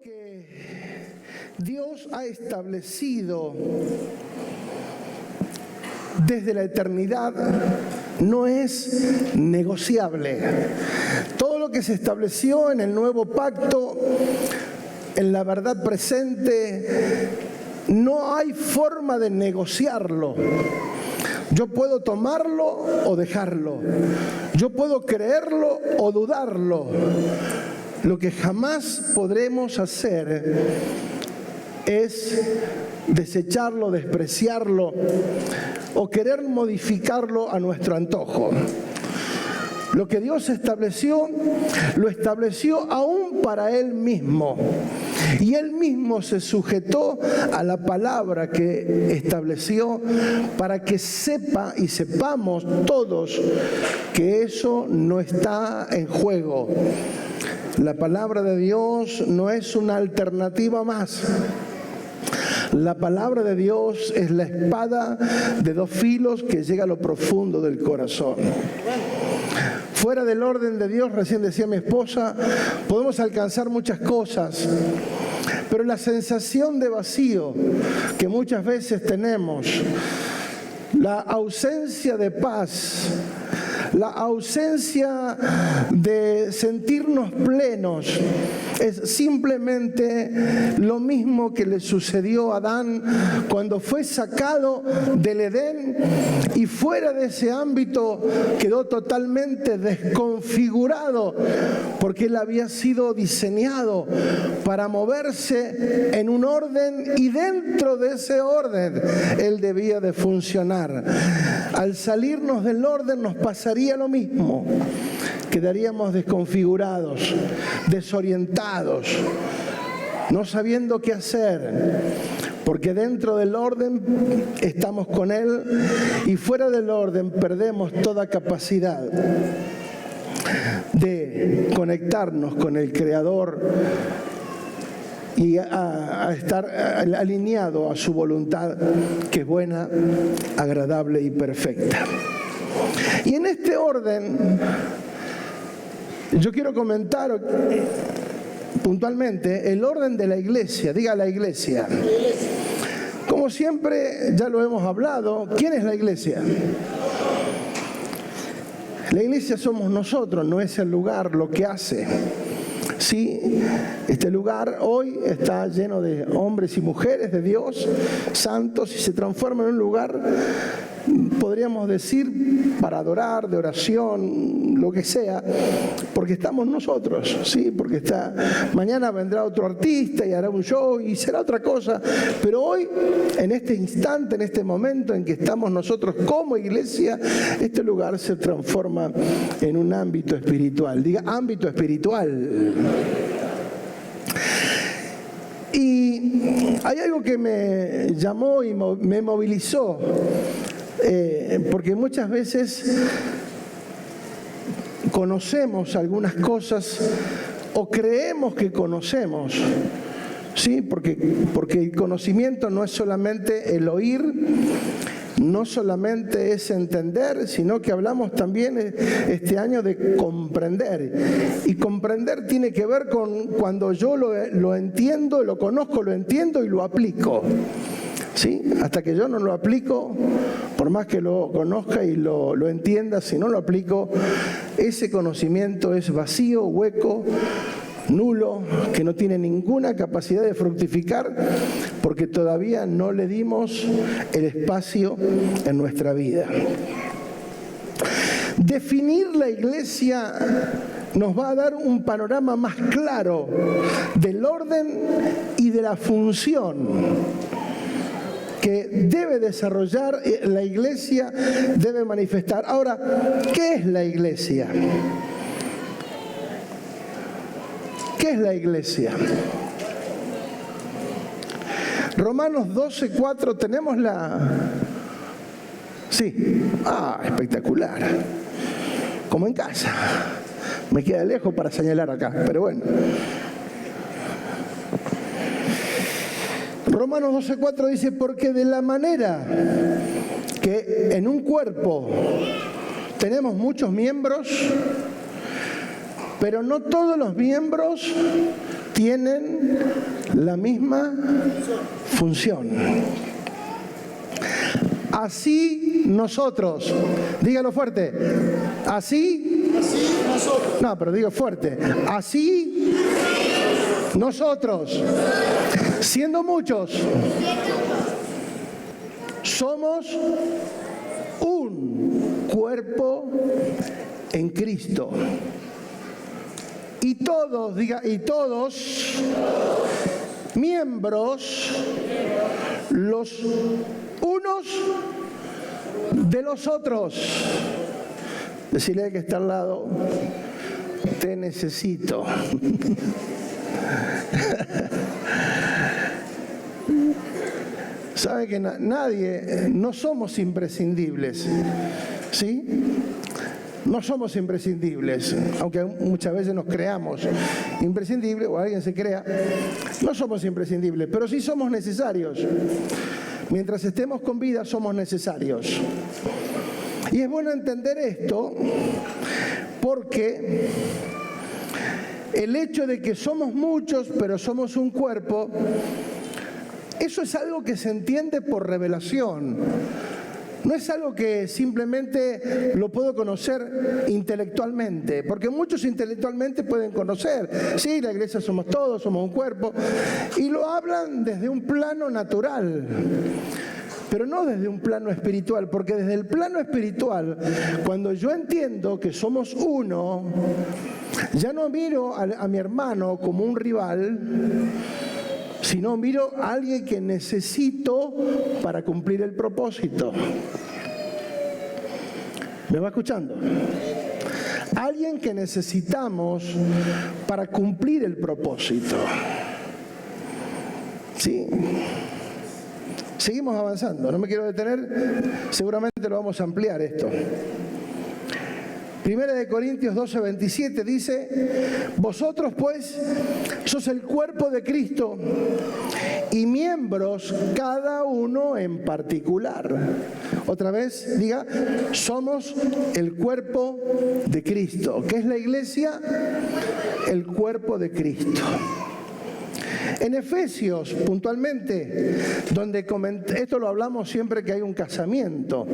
que Dios ha establecido desde la eternidad no es negociable. Todo lo que se estableció en el nuevo pacto, en la verdad presente, no hay forma de negociarlo. Yo puedo tomarlo o dejarlo. Yo puedo creerlo o dudarlo. Lo que jamás podremos hacer es desecharlo, despreciarlo o querer modificarlo a nuestro antojo. Lo que Dios estableció, lo estableció aún para Él mismo. Y Él mismo se sujetó a la palabra que estableció para que sepa y sepamos todos que eso no está en juego. La palabra de Dios no es una alternativa más. La palabra de Dios es la espada de dos filos que llega a lo profundo del corazón. Fuera del orden de Dios, recién decía mi esposa, podemos alcanzar muchas cosas, pero la sensación de vacío que muchas veces tenemos, la ausencia de paz, la ausencia de sentirnos plenos, es simplemente lo mismo que le sucedió a Adán cuando fue sacado del Edén y fuera de ese ámbito quedó totalmente desconfigurado, porque él había sido diseñado para moverse en un orden y dentro de ese orden él debía de funcionar. Al salirnos del orden nos pasaría lo mismo. Quedaríamos desconfigurados, desorientados, no sabiendo qué hacer, porque dentro del orden estamos con Él y fuera del orden perdemos toda capacidad de conectarnos con el Creador y a estar alineado a su voluntad, que es buena, agradable y perfecta. Y en este orden yo quiero comentar puntualmente el orden de la iglesia. Diga la iglesia. Como siempre ya lo hemos hablado, ¿quién es la iglesia? La iglesia somos nosotros, no es el lugar lo que hace. Sí, este lugar hoy está lleno de hombres y mujeres de Dios, santos, y se transforma en un lugar, podríamos decir, para adorar, de oración, lo que sea, porque estamos nosotros, sí, porque mañana vendrá otro artista y hará un show y será otra cosa, pero hoy, en este instante, en este momento en que estamos nosotros como iglesia, este lugar se transforma en un ámbito espiritual. Diga, ámbito espiritual. Y hay algo que me llamó y me movilizó, porque muchas veces conocemos algunas cosas o creemos que conocemos, ¿sí? Porque el conocimiento no es solamente el oír, no solamente es entender, sino que hablamos también este año de comprender. Y comprender tiene que ver con cuando yo lo entiendo, lo conozco, lo entiendo y lo aplico. ¿Sí? Hasta que yo no lo aplico, por más que lo conozca y lo entienda, si no lo aplico, ese conocimiento es vacío, hueco, nulo, que no tiene ninguna capacidad de fructificar, porque todavía no le dimos el espacio en nuestra vida. Definir la iglesia nos va a dar un panorama más claro del orden y de la función que debe desarrollar la iglesia, debe manifestar. Ahora, ¿qué es la iglesia? ¿Qué es la iglesia? Romanos 12:4, tenemos la... Sí, espectacular. Como en casa. Me queda lejos para señalar acá, pero bueno. Romanos 12:4 dice, porque de la manera que en un cuerpo tenemos muchos miembros, pero no todos los miembros tienen la misma función. Así nosotros, dígalo fuerte, así nosotros. No, pero digo fuerte, así nosotros, siendo muchos, somos un cuerpo en Cristo. Y todos, diga, y todos, miembros, los unos de los otros. Decirle al que está al lado, te necesito. Sabe que nadie, no somos imprescindibles, ¿sí? No somos imprescindibles, aunque muchas veces nos creamos imprescindibles, o alguien se crea, no somos imprescindibles, pero sí somos necesarios. Mientras estemos con vida, somos necesarios. Y es bueno entender esto porque el hecho de que somos muchos, pero somos un cuerpo, eso es algo que se entiende por revelación. No es algo que simplemente lo puedo conocer intelectualmente, porque muchos intelectualmente pueden conocer, sí, la iglesia somos todos, somos un cuerpo, y lo hablan desde un plano natural, pero no desde un plano espiritual, porque desde el plano espiritual, cuando yo entiendo que somos uno, ya no miro a mi hermano como un rival, sino miro a alguien que necesito para cumplir el propósito. ¿Me va escuchando? Alguien que necesitamos para cumplir el propósito. ¿Sí? Seguimos avanzando, no me quiero detener, seguramente lo vamos a ampliar esto. Primera de Corintios 12:27 dice, vosotros pues sos el cuerpo de Cristo y miembros cada uno en particular. Otra vez, diga, somos el cuerpo de Cristo. ¿Qué es la iglesia? El cuerpo de Cristo. En Efesios, puntualmente, donde esto lo hablamos siempre que hay un casamiento,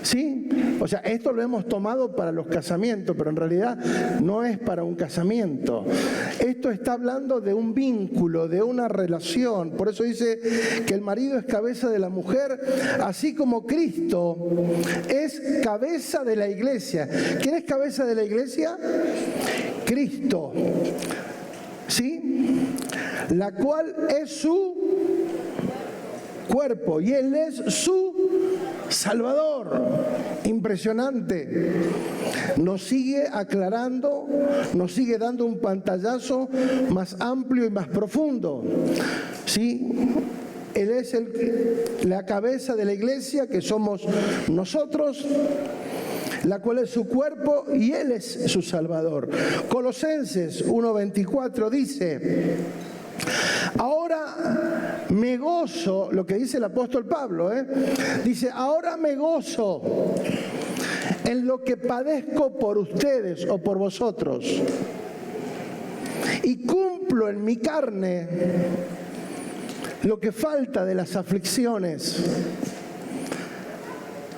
¿sí? O sea, esto lo hemos tomado para los casamientos, pero en realidad no es para un casamiento. Esto está hablando de un vínculo, de una relación. Por eso dice que el marido es cabeza de la mujer, así como Cristo es cabeza de la iglesia. ¿Quién es cabeza de la iglesia? Cristo. ¿Sí? La cual es su cuerpo y Él es su Salvador. Impresionante. Nos sigue aclarando, nos sigue dando un pantallazo más amplio y más profundo. ¿Sí? Él es la cabeza de la iglesia, que somos nosotros, la cual es su cuerpo y Él es su Salvador. Colosenses 1:24 dice, ahora me gozo, lo que dice el apóstol Pablo, dice, ahora me gozo en lo que padezco por ustedes o por vosotros y cumplo en mi carne lo que falta de las aflicciones.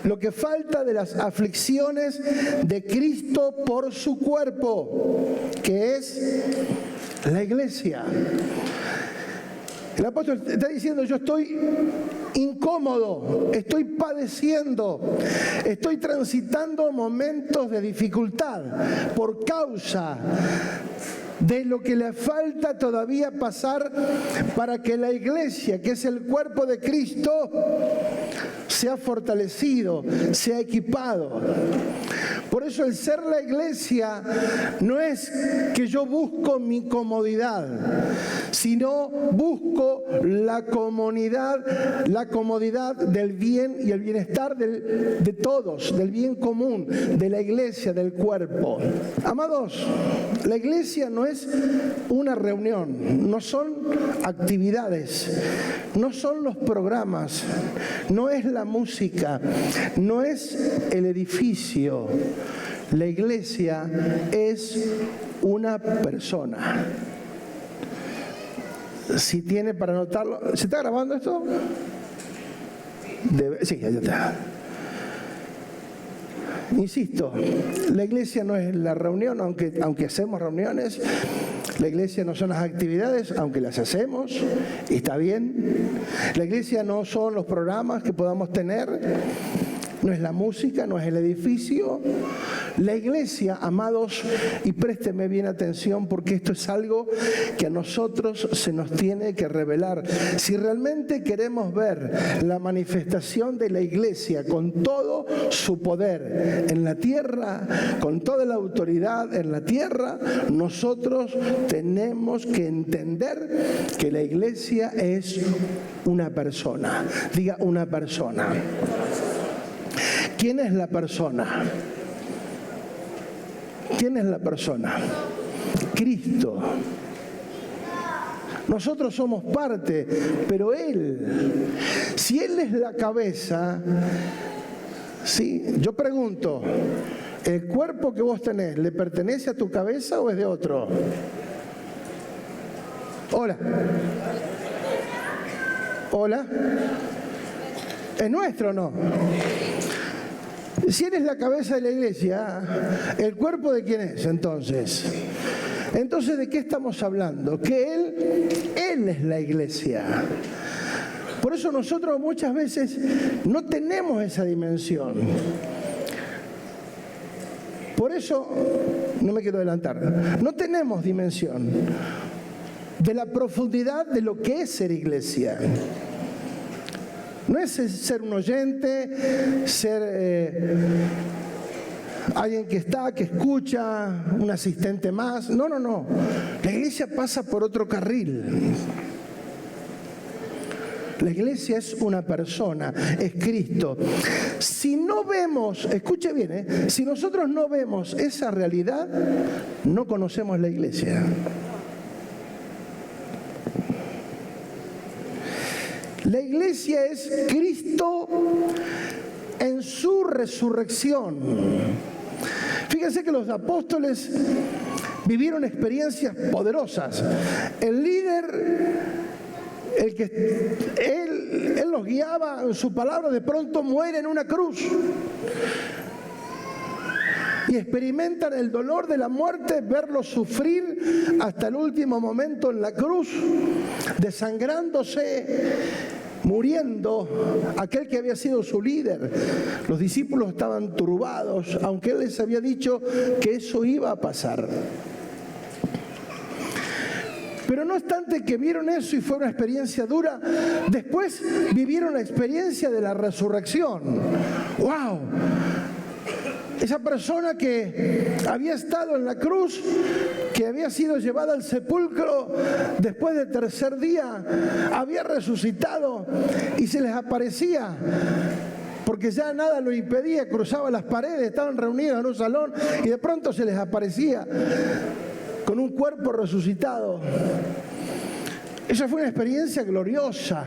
Lo que falta de las aflicciones de Cristo por su cuerpo, que es la iglesia. El apóstol está diciendo, yo estoy incómodo, estoy padeciendo, estoy transitando momentos de dificultad por causa de lo que le falta todavía pasar para que la iglesia, que es el cuerpo de Cristo, sea fortalecido, sea equipado. Por eso el ser la iglesia no es que yo busco mi comodidad, sino busco la comodidad del bien y el bienestar de todos, del bien común, de la iglesia, del cuerpo. Amados, la iglesia no es una reunión, no son actividades, no son los programas, no es la música, no es el edificio. La iglesia es una persona. Si tiene para anotarlo. ¿Se está grabando esto? Sí, ya está. Insisto, la iglesia no es la reunión, aunque hacemos reuniones. La iglesia no son las actividades, aunque las hacemos, y está bien. La iglesia no son los programas que podamos tener, no es la música, no es el edificio. La iglesia, amados, y présteme bien atención porque esto es algo que a nosotros se nos tiene que revelar. Si realmente queremos ver la manifestación de la iglesia con todo su poder en la tierra, con toda la autoridad en la tierra, nosotros tenemos que entender que la iglesia es una persona. Diga una persona. ¿Quién es la persona? ¿Quién es la persona? Cristo. Nosotros somos parte, pero Él. Si Él es la cabeza, sí, yo pregunto, ¿el cuerpo que vos tenés le pertenece a tu cabeza o es de otro? Hola. Hola. ¿Es nuestro o no? Si eres la cabeza de la iglesia, ¿el cuerpo de quién es entonces? Entonces, ¿de qué estamos hablando? Que Él es la iglesia. Por eso nosotros muchas veces no tenemos esa dimensión. Por eso, no me quiero adelantar, no tenemos dimensión de la profundidad de lo que es ser iglesia. No es ser un oyente, ser alguien que está, que escucha, un asistente más. No, no, no. La iglesia pasa por otro carril. La iglesia es una persona, es Cristo. Si no vemos, escuche bien, si nosotros no vemos esa realidad, no conocemos la iglesia. La iglesia es Cristo en su resurrección. Fíjense que los apóstoles vivieron experiencias poderosas. El líder, él los guiaba en su palabra, de pronto muere en una cruz. Y experimentan el dolor de la muerte, verlo sufrir hasta el último momento en la cruz, desangrándose, muriendo, aquel que había sido su líder. Los discípulos estaban turbados, aunque él les había dicho que eso iba a pasar. Pero no obstante que vieron eso y fue una experiencia dura, después vivieron la experiencia de la resurrección. ¡Wow! Esa persona que había estado en la cruz, que había sido llevada al sepulcro, después del tercer día había resucitado y se les aparecía, porque ya nada lo impedía, cruzaba las paredes, estaban reunidos en un salón y de pronto se les aparecía con un cuerpo resucitado. Esa fue una experiencia gloriosa.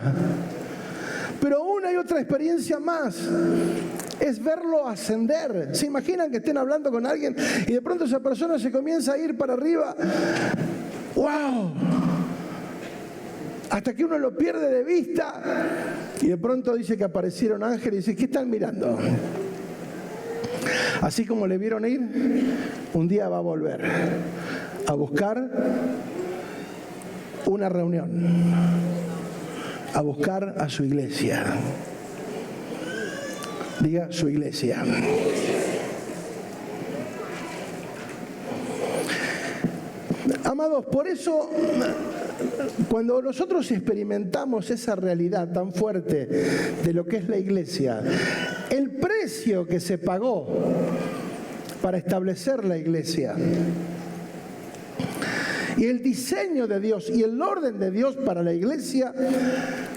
Pero una y otra experiencia más es verlo ascender. ¿Se imaginan que estén hablando con alguien y de pronto esa persona se comienza a ir para arriba? ¡Wow! Hasta que uno lo pierde de vista y de pronto dice que aparecieron ángeles y dice, ¿qué están mirando? Así como le vieron ir, un día va a volver a buscar una reunión, a buscar a su iglesia. Diga su iglesia. Amados, por eso cuando nosotros experimentamos esa realidad tan fuerte de lo que es la iglesia, el precio que se pagó para establecer la iglesia y el diseño de Dios y el orden de Dios para la iglesia,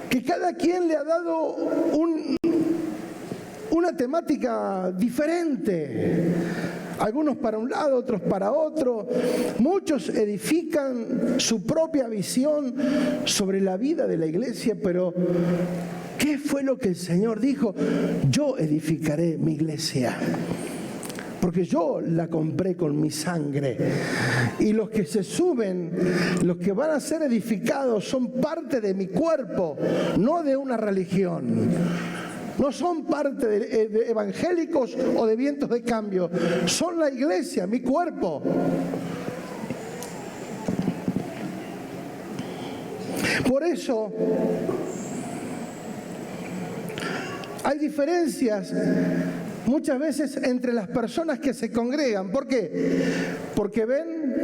que cada quien le ha dado una temática diferente. Algunos para un lado, otros para otro. Muchos edifican su propia visión sobre la vida de la iglesia, pero ¿qué fue lo que el Señor dijo? Yo edificaré mi iglesia. porque yo la compré con mi sangre. Y los que se suben, los que van a ser edificados, son parte de mi cuerpo, no de una religión. No son parte de evangélicos o de vientos de cambio, son la iglesia, mi cuerpo. Por eso hay diferencias muchas veces entre las personas que se congregan. ¿Por qué? Porque ven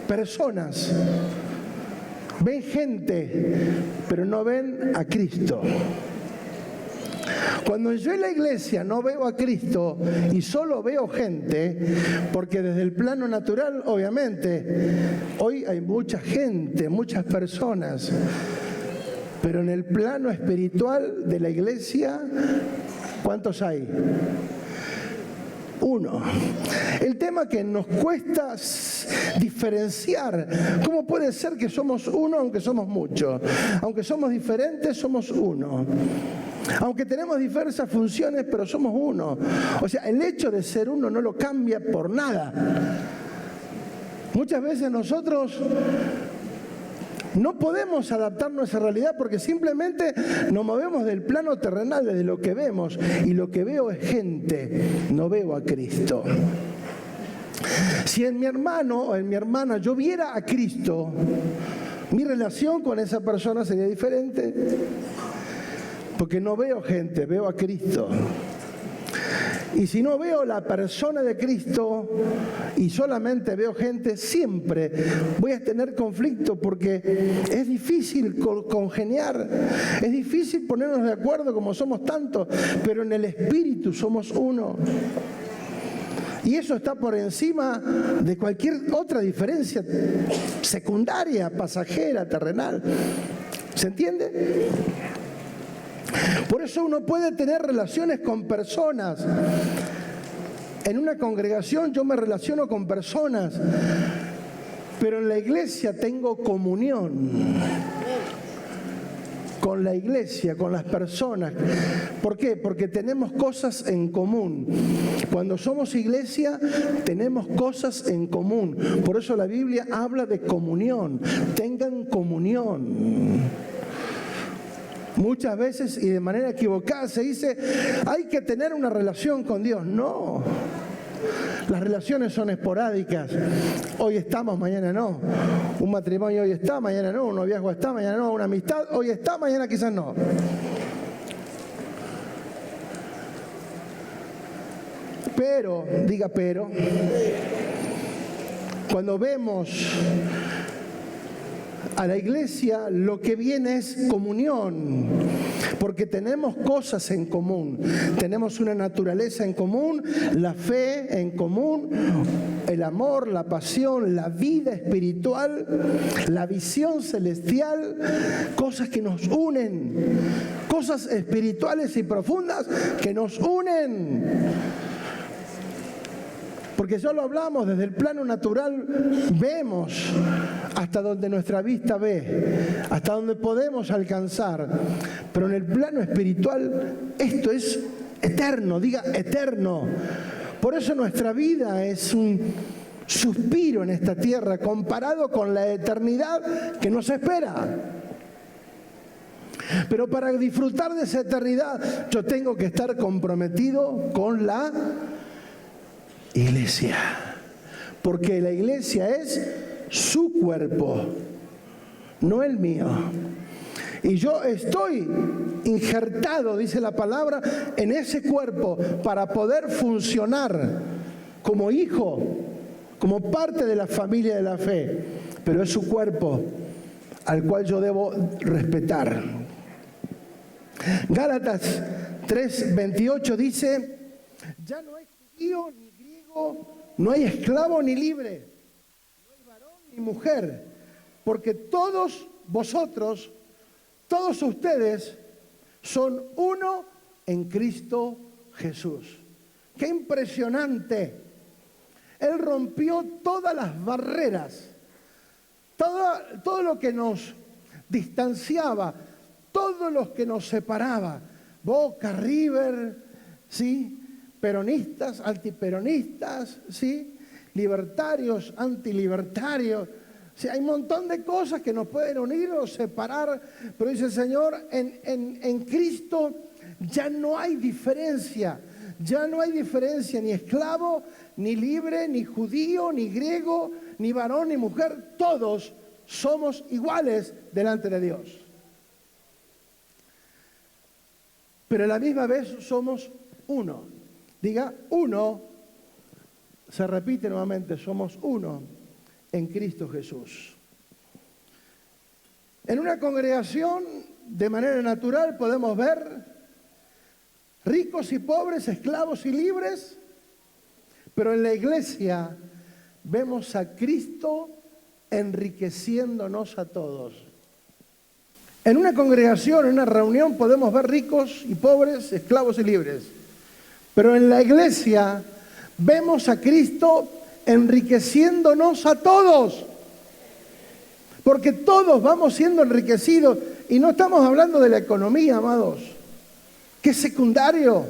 personas, ven gente, pero no ven a Cristo. Cuando yo en la iglesia no veo a Cristo y solo veo gente, porque desde el plano natural, obviamente, hoy hay mucha gente, muchas personas, pero en el plano espiritual de la iglesia, ¿cuántos hay? Uno. El tema que nos cuesta diferenciar, ¿cómo puede ser que somos uno aunque somos muchos? Aunque somos diferentes, somos uno. Aunque tenemos diversas funciones, pero somos uno. O sea, el hecho de ser uno no lo cambia por nada. Muchas veces nosotros no podemos adaptarnos a esa realidad porque simplemente nos movemos del plano terrenal, desde lo que vemos. Y lo que veo es gente, no veo a Cristo. Si en mi hermano o en mi hermana yo viera a Cristo, mi relación con esa persona sería diferente. Porque no veo gente, veo a Cristo. Y si no veo la persona de Cristo y solamente veo gente, siempre voy a tener conflicto porque es difícil congeniar, es difícil ponernos de acuerdo como somos tantos, pero en el Espíritu somos uno. Y eso está por encima de cualquier otra diferencia secundaria, pasajera, terrenal. ¿Se entiende? Por eso uno puede tener relaciones con personas. En una congregación yo me relaciono con personas, pero en la iglesia tengo comunión con la iglesia, con las personas. ¿Por qué? Porque tenemos cosas en común. Cuando somos iglesia, tenemos cosas en común. Por eso la Biblia habla de comunión. Tengan comunión. Muchas veces y de manera equivocada se dice, hay que tener una relación con Dios. No, las relaciones son esporádicas. Hoy estamos, mañana no. Un matrimonio hoy está, mañana no. Un noviazgo está, mañana no. Una amistad hoy está, mañana quizás no. Pero, diga pero, cuando vemos a la iglesia, lo que viene es comunión, porque tenemos cosas en común, tenemos una naturaleza en común, la fe en común, el amor, la pasión, la vida espiritual, la visión celestial, cosas que nos unen, cosas espirituales y profundas que nos unen. Porque solo hablamos desde el plano natural, vemos hasta donde nuestra vista ve, hasta donde podemos alcanzar. Pero en el plano espiritual esto es eterno, diga eterno. Por eso nuestra vida es un suspiro en esta tierra comparado con la eternidad que nos espera. Pero para disfrutar de esa eternidad yo tengo que estar comprometido con la iglesia, porque la iglesia es su cuerpo, no el mío. Y yo estoy injertado, dice la palabra, en ese cuerpo para poder funcionar como hijo, como parte de la familia de la fe, pero es su cuerpo al cual yo debo respetar. Gálatas 3:28 dice, ya no hay judío ni no hay esclavo ni libre, no hay varón ni mujer, porque todos vosotros, todos ustedes son uno en Cristo Jesús. ¡Qué impresionante! Él rompió todas las barreras, todo lo que nos distanciaba, todo lo que nos separaba. Boca, River, ¿sí? peronistas, antiperonistas, ¿sí? Libertarios, antilibertarios. Sí, hay un montón de cosas que nos pueden unir o separar, pero dice el Señor, en Cristo ya no hay diferencia. Ya no hay diferencia ni esclavo, ni libre, ni judío, ni griego, ni varón, ni mujer. Todos somos iguales delante de Dios. Pero a la misma vez somos uno. Diga, uno, se repite nuevamente, somos uno en Cristo Jesús. En una congregación, de manera natural, podemos ver ricos y pobres, esclavos y libres, pero en la iglesia vemos a Cristo enriqueciéndonos a todos. En una congregación, en una reunión, podemos ver ricos y pobres, esclavos y libres, pero en la iglesia vemos a Cristo enriqueciéndonos a todos, porque todos vamos siendo enriquecidos, y no estamos hablando de la economía, amados, que es secundario.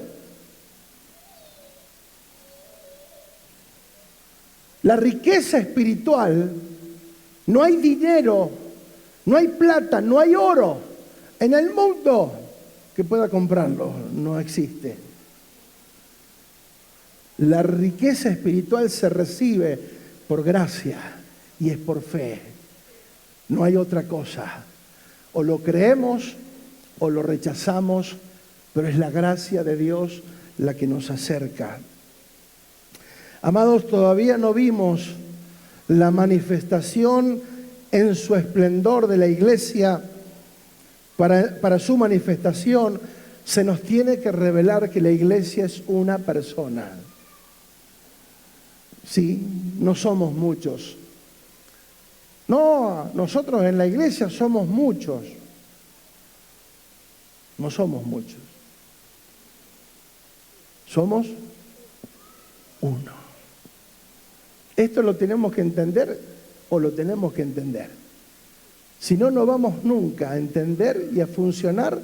La riqueza espiritual, no hay dinero, no hay plata, no hay oro en el mundo que pueda comprarlo, no existe. La riqueza espiritual se recibe por gracia y es por fe. No hay otra cosa. O lo creemos o lo rechazamos, pero es la gracia de Dios la que nos acerca. Amados, todavía no vimos la manifestación en su esplendor de la iglesia. Para su manifestación se nos tiene que revelar que la iglesia es una persona. Sí, no somos muchos. No, nosotros en la iglesia somos muchos. No somos muchos. Somos uno. Esto lo tenemos que entender o lo tenemos que entender. Si no, no vamos nunca a entender y a funcionar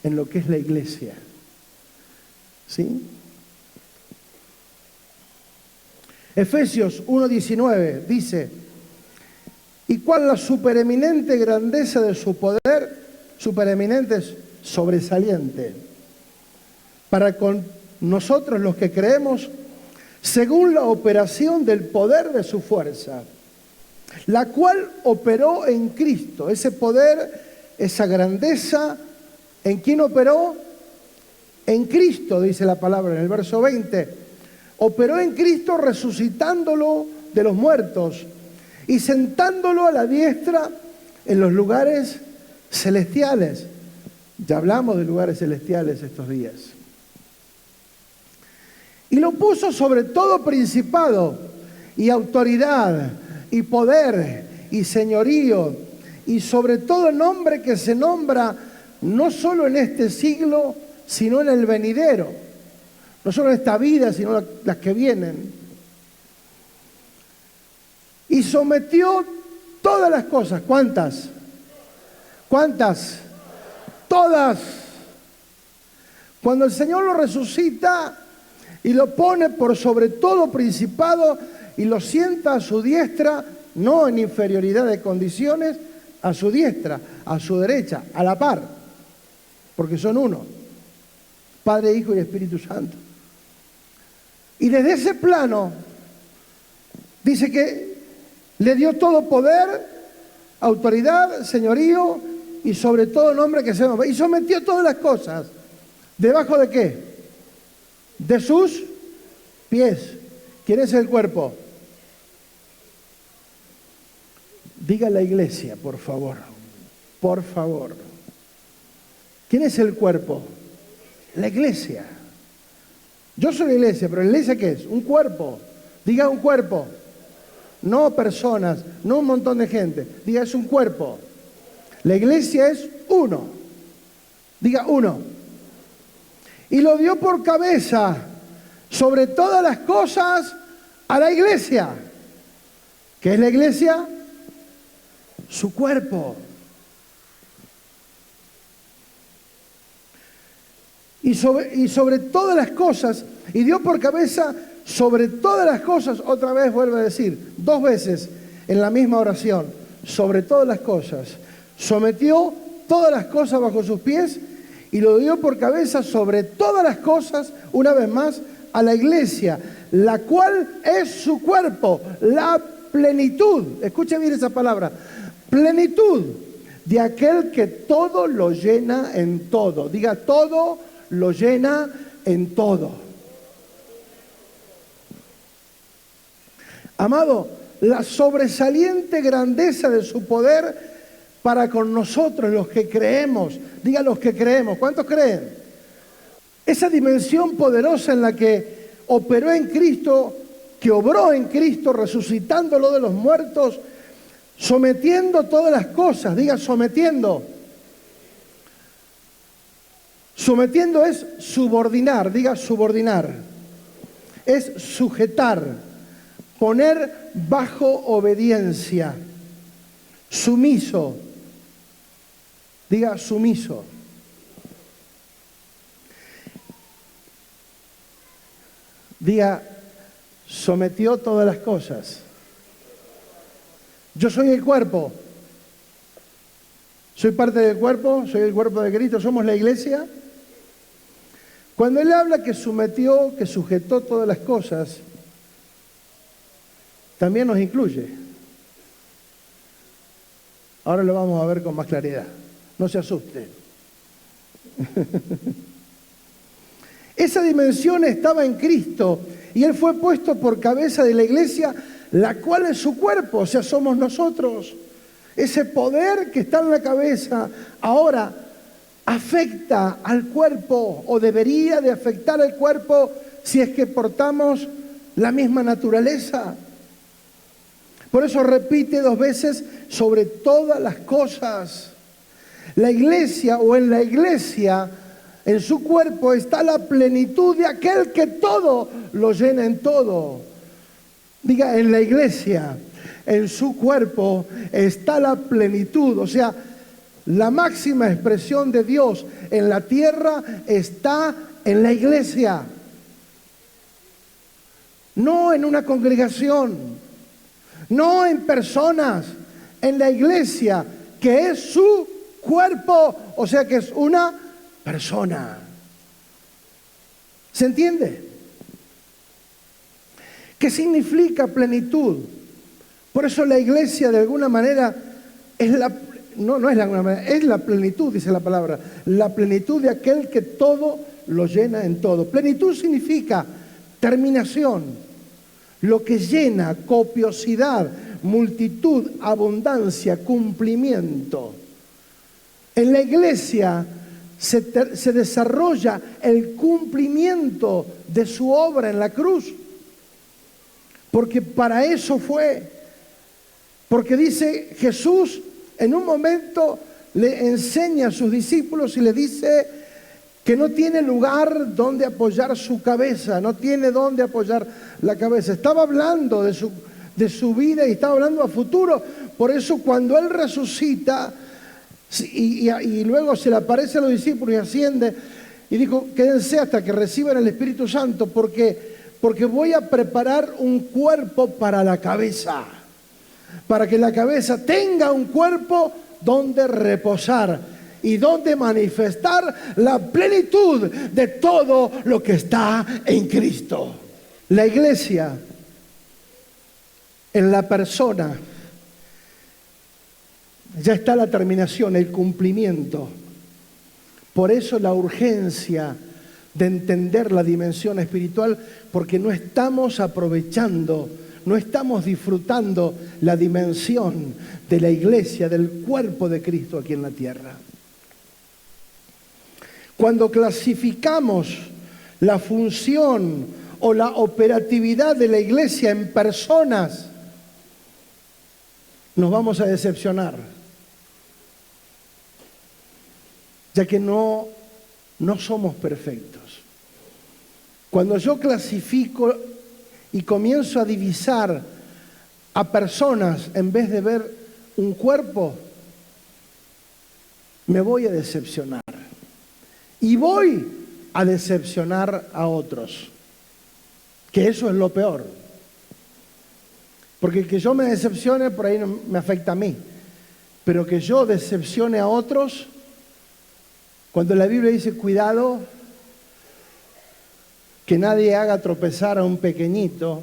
en lo que es la iglesia. ¿Sí? Efesios 1:19 dice: ¿y cuál la supereminente grandeza de su poder? Supereminente es sobresaliente. Para con nosotros los que creemos, según la operación del poder de su fuerza, la cual operó en Cristo. Ese poder, esa grandeza, ¿en quién operó? En Cristo, dice la palabra en el verso 20. Operó en Cristo resucitándolo de los muertos y sentándolo a la diestra en los lugares celestiales. Ya hablamos de lugares celestiales estos días. Y lo puso sobre todo principado y autoridad y poder y señorío y sobre todo nombre que se nombra no solo en este siglo, sino en el venidero. No solo en esta vida, sino las que vienen. Y sometió todas las cosas. ¿Cuántas? ¿Cuántas? Todas. Cuando el Señor lo resucita y lo pone por sobre todo principado y lo sienta a su diestra, no en inferioridad de condiciones, a su diestra, a su derecha, a la par, porque son uno, Padre, Hijo y Espíritu Santo. Y desde ese plano dice que le dio todo poder, autoridad, señorío y sobre todo nombre que se llama. Y sometió todas las cosas. ¿Debajo de qué? De sus pies. ¿Quién es el cuerpo? Diga la iglesia, por favor. Por favor. ¿Quién es el cuerpo? La iglesia. Yo soy la iglesia, pero ¿la iglesia qué es? Un cuerpo. Diga un cuerpo. No personas, no un montón de gente. Diga, es un cuerpo. La iglesia es uno. Diga uno. Y lo dio por cabeza sobre todas las cosas a la iglesia. ¿Qué es la iglesia? Su cuerpo. Y sobre todas las cosas Y dio por cabeza sobre todas las cosas, otra vez vuelve a decir, 2 veces en la misma oración, sobre todas las cosas. Sometió todas las cosas bajo sus pies y lo dio por cabeza sobre todas las cosas, una vez más, a la iglesia, la cual es su cuerpo, la plenitud. Escuche bien esa palabra, plenitud de aquel que todo lo llena en todo. Diga, todo lo llena en todo. Amado, la sobresaliente grandeza de su poder para con nosotros los que creemos. Diga, los que creemos. ¿Cuántos creen? Esa dimensión poderosa en la que operó en Cristo, que obró en Cristo, resucitándolo de los muertos, sometiendo todas las cosas. Diga, sometiendo. Sometiendo es subordinar. Diga, subordinar. Es sujetar, poner bajo obediencia. Sumiso. Diga, sumiso. Diga, sometió todas las cosas. Yo soy el cuerpo. Soy parte del cuerpo, soy el cuerpo de Cristo, somos la iglesia. Cuando Él habla que sometió, que sujetó todas las cosas, también nos incluye. Ahora lo vamos a ver con más claridad. No se asuste. Esa dimensión estaba en Cristo y Él fue puesto por cabeza de la iglesia, la cual es su cuerpo, o sea, somos nosotros. Ese poder que está en la cabeza ahora afecta al cuerpo, o debería de afectar al cuerpo si es que portamos la misma naturaleza. Por eso repite 2 veces, sobre todas las cosas. La iglesia, o en la iglesia, en su cuerpo está la plenitud de aquel que todo lo llena en todo. Diga, en la iglesia, en su cuerpo está la plenitud, o sea, la máxima expresión de Dios en la tierra está en la iglesia. No en una congregación, no en personas, en la iglesia, que es su cuerpo, o sea que es una persona. ¿Se entiende? ¿Qué significa plenitud? Por eso la iglesia de alguna manera es es la plenitud, dice la palabra, la plenitud de aquel que todo lo llena en todo. Plenitud significa terminación, lo que llena, copiosidad, multitud, abundancia, cumplimiento. En la iglesia se desarrolla el cumplimiento de su obra en la cruz. Porque para eso fue. Porque dice Jesús, en un momento le enseña a sus discípulos y le dice que no tiene lugar donde apoyar su cabeza, no tiene donde apoyar la cabeza. Estaba hablando de su vida y estaba hablando a futuro. Por eso cuando Él resucita y luego se le aparece a los discípulos y asciende y dijo, quédense hasta que reciban el Espíritu Santo porque voy a preparar un cuerpo para la cabeza, para que la cabeza tenga un cuerpo donde reposar y donde manifestar la plenitud de todo lo que está en Cristo. La iglesia, en la persona, ya está la terminación, el cumplimiento. Por eso la urgencia de entender la dimensión espiritual, porque no estamos aprovechando, no estamos disfrutando la dimensión de la iglesia, del cuerpo de Cristo aquí en la tierra. Cuando clasificamos la función o la operatividad de la iglesia en personas, nos vamos a decepcionar, ya que no somos perfectos. Cuando yo clasifico y comienzo a divisar a personas en vez de ver un cuerpo, me voy a decepcionar. Y voy a decepcionar a otros. que eso es lo peor. Porque que yo me decepcione por ahí no me afecta a mí, pero que yo decepcione a otros, cuando la Biblia dice cuidado, que nadie haga tropezar a un pequeñito,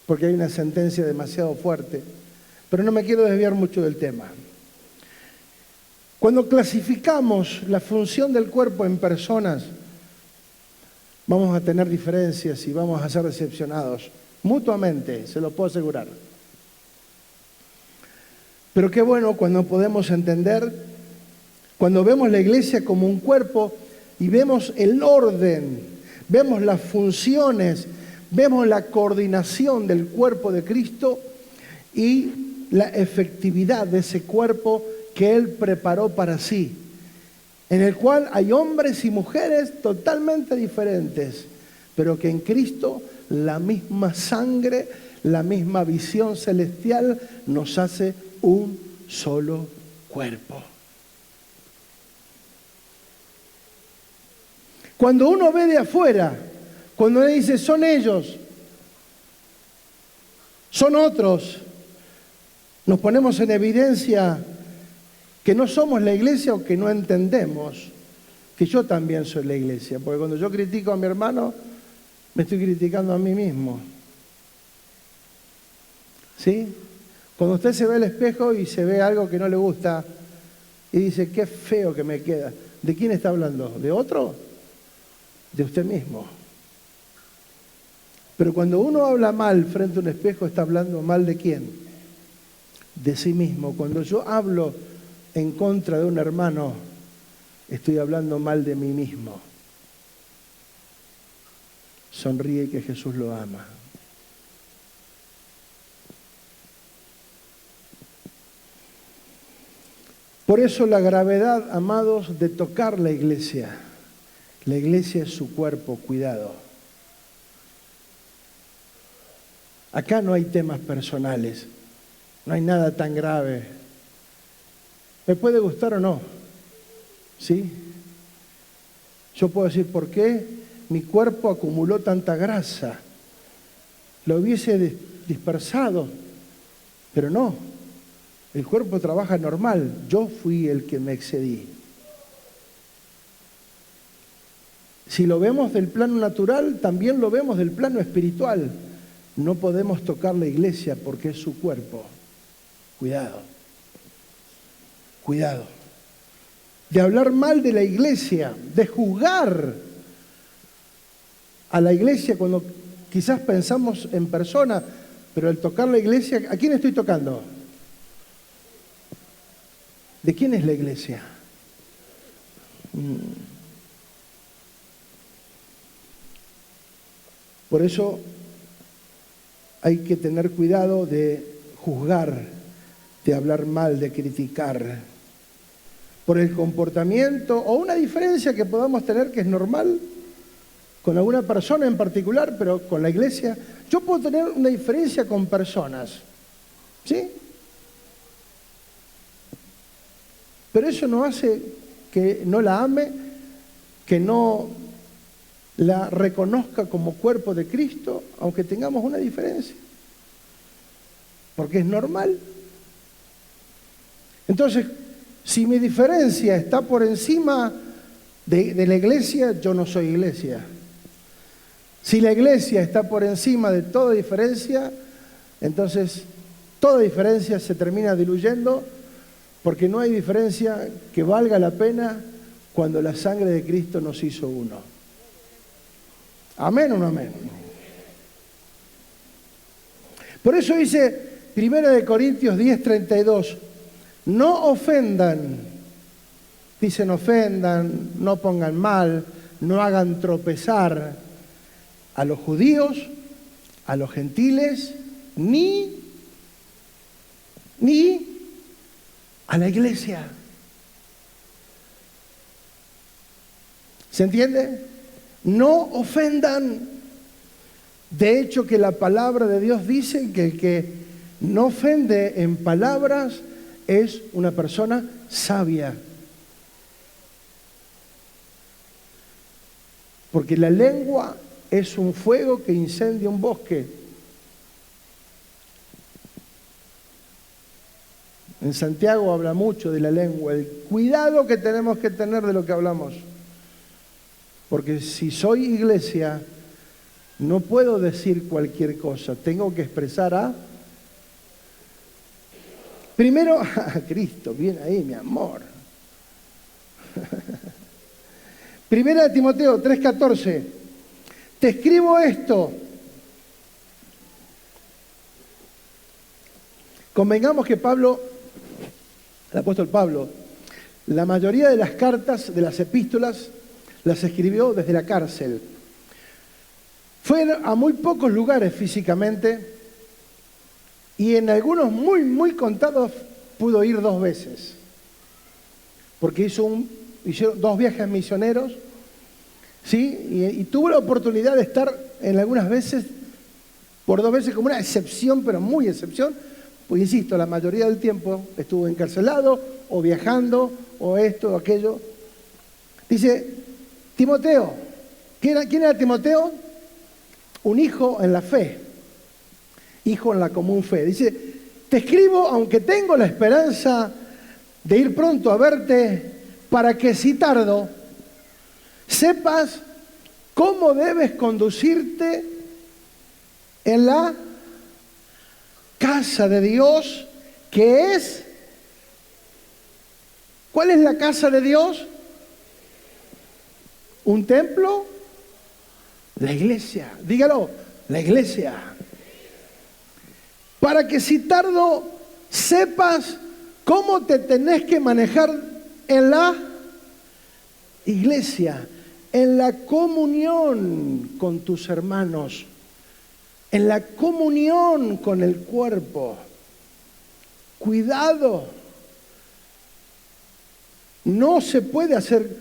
porque hay una sentencia demasiado fuerte. Pero no me quiero desviar mucho del tema. Cuando clasificamos la función del cuerpo en personas, vamos a tener diferencias y vamos a ser decepcionados mutuamente, se lo puedo asegurar. Pero qué bueno cuando podemos entender, cuando vemos la iglesia como un cuerpo y vemos el orden, vemos las funciones, vemos la coordinación del cuerpo de Cristo y la efectividad de ese cuerpo que Él preparó para sí, en el cual hay hombres y mujeres totalmente diferentes, pero que en Cristo la misma sangre, la misma visión celestial nos hace un solo cuerpo. Cuando uno ve de afuera, cuando uno dice son ellos, son otros, nos ponemos en evidencia que no somos la iglesia o que no entendemos que yo también soy la iglesia. Porque cuando yo critico a mi hermano, me estoy criticando a mí mismo. ¿Sí? Cuando usted se ve al espejo y se ve algo que no le gusta y dice, qué feo que me queda. ¿De quién está hablando? ¿De otro? De usted mismo. Pero cuando uno habla mal frente a un espejo, ¿está hablando mal de quién? De sí mismo. Cuando yo hablo en contra de un hermano, estoy hablando mal de mí mismo. Sonríe que Jesús lo ama. Por eso la gravedad, amados, de tocar la iglesia. La iglesia es su cuerpo, cuidado. Acá no hay temas personales, no hay nada tan grave. ¿Me puede gustar o no? ¿Sí? Yo puedo decir, ¿por qué mi cuerpo acumuló tanta grasa? Lo hubiese dispersado, pero no. El cuerpo trabaja normal. Yo fui el que me excedí. Si lo vemos del plano natural, también lo vemos del plano espiritual. No podemos tocar la iglesia porque es su cuerpo. Cuidado. Cuidado. De hablar mal de la iglesia, de juzgar a la iglesia cuando quizás pensamos en persona, pero al tocar la iglesia, ¿a quién estoy tocando? ¿De quién es la iglesia? Por eso hay que tener cuidado de juzgar, de hablar mal, de criticar, por el comportamiento o una diferencia que podamos tener que es normal con alguna persona en particular, pero con la iglesia. Yo puedo tener una diferencia con personas, ¿sí? Pero eso no hace que no la ame, que no la reconozca como cuerpo de Cristo, aunque tengamos una diferencia. Porque es normal. Entonces, si mi diferencia está por encima de la iglesia, yo no soy iglesia. Si la iglesia está por encima de toda diferencia, entonces toda diferencia se termina diluyendo, porque no hay diferencia que valga la pena cuando la sangre de Cristo nos hizo uno. ¿Amén o no amén? Por eso dice 1 Corintios 10:32, no ofendan, dicen ofendan, no pongan mal, no hagan tropezar a los judíos, a los gentiles, ni a la iglesia. ¿Se entiende? No ofendan. De hecho, que la palabra de Dios dice que el que no ofende en palabras es una persona sabia. Porque la lengua es un fuego que incendia un bosque. En Santiago habla mucho de la lengua, el cuidado que tenemos que tener de lo que hablamos. Porque si soy iglesia, no puedo decir cualquier cosa, tengo que expresar primero a Cristo, bien ahí, mi amor. Primera de Timoteo 3:14, te escribo esto. Convengamos que Pablo, el apóstol Pablo, la mayoría de las cartas, de las epístolas, las escribió desde la cárcel. Fue a muy pocos lugares físicamente y en algunos muy, muy contados pudo ir 2 veces. Porque hicieron 2 viajes misioneros, ¿sí? Y tuvo la oportunidad de estar en algunas veces, por 2 veces como una excepción, pero muy excepción, pues insisto, la mayoría del tiempo estuvo encarcelado o viajando o esto o aquello. Dice, Timoteo, ¿quién era Timoteo? Un hijo en la fe, hijo en la común fe. Dice, te escribo aunque tengo la esperanza de ir pronto a verte, para que si tardo, sepas cómo debes conducirte en la casa de Dios, que es... ¿Cuál es la casa de Dios? ¿Un templo? La iglesia. Dígalo, la iglesia. Para que si tardo, sepas cómo te tenés que manejar en la iglesia, en la comunión con tus hermanos, en la comunión con el cuerpo. Cuidado. No se puede hacer,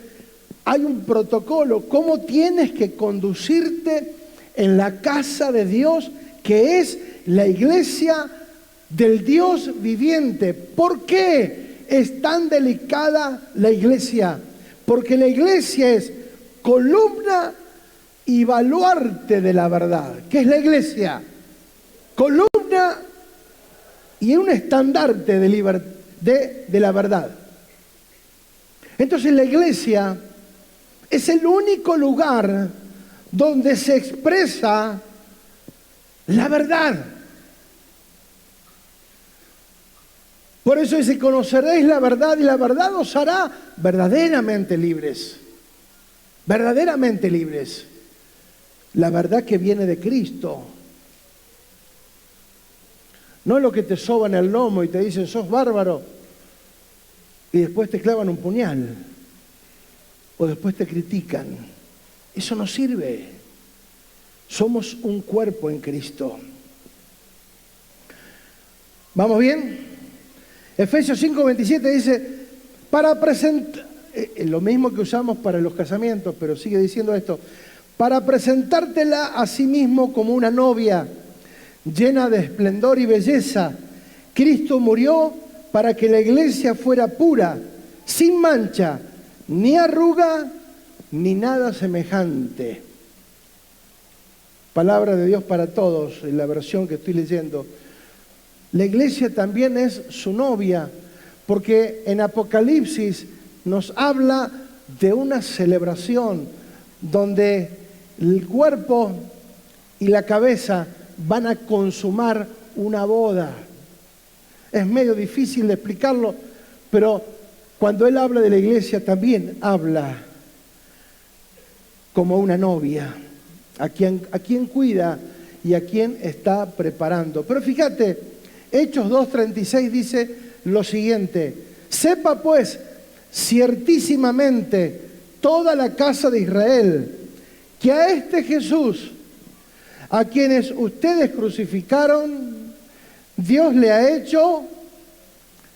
hay un protocolo, cómo tienes que conducirte en la casa de Dios, que es la iglesia del Dios viviente. ¿Por qué es tan delicada la iglesia? Porque la iglesia es columna y baluarte de la verdad. ¿Qué es la iglesia? Columna y un estandarte de la verdad. Entonces la iglesia es el único lugar donde se expresa la verdad. Por eso dice, conoceréis la verdad y la verdad os hará verdaderamente libres. Verdaderamente libres. La verdad que viene de Cristo. No lo que te soban el lomo y te dicen, sos bárbaro. Y después te clavan un puñal. O después te critican. Eso no sirve. Somos un cuerpo en Cristo. ¿Vamos bien? Efesios 5:27 dice, para presentar, lo mismo que usamos para los casamientos, pero sigue diciendo esto, para presentártela a sí mismo como una novia llena de esplendor y belleza. Cristo murió para que la iglesia fuera pura, sin mancha, ni arruga, ni nada semejante. Palabra de Dios para todos, en la versión que estoy leyendo. La iglesia también es su novia, porque en Apocalipsis nos habla de una celebración donde el cuerpo y la cabeza van a consumar una boda. Es medio difícil de explicarlo, pero cuando él habla de la iglesia también habla como una novia, a quien cuida y a quien está preparando. Pero fíjate, Hechos 2:36 dice lo siguiente, sepa pues ciertísimamente toda la casa de Israel que a este Jesús, a quienes ustedes crucificaron, Dios le ha hecho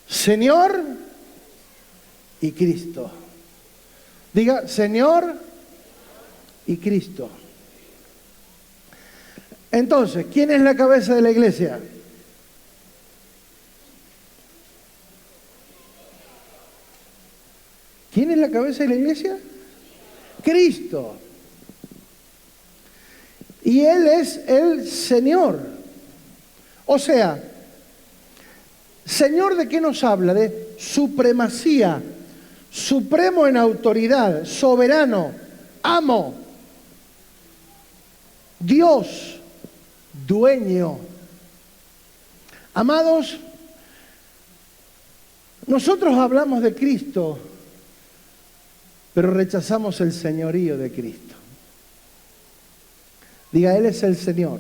Señor y Cristo. Diga, Señor y Cristo. Entonces, ¿quién es la cabeza de la iglesia? ¿Quién es la cabeza de la iglesia? Cristo. y Él es el Señor. O sea, Señor, ¿de qué nos habla? De supremacía, supremo en autoridad, soberano, amo, Dios, dueño. Amados, nosotros hablamos de Cristo, pero rechazamos el señorío de Cristo. Diga, Él es el Señor.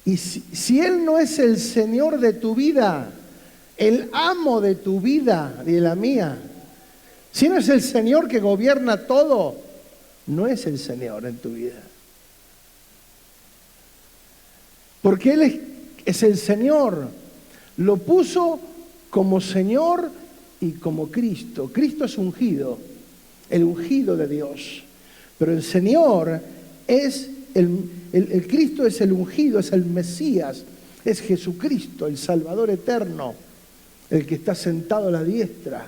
Y si Él no es el Señor de tu vida, el amo de tu vida y de la mía, si no es el Señor que gobierna todo, no es el Señor en tu vida. Porque Él es el Señor. Lo puso como Señor y como Cristo. Cristo es ungido, el ungido de Dios. Pero el Señor es el Cristo es el ungido, es el Mesías, es Jesucristo, el Salvador eterno, el que está sentado a la diestra.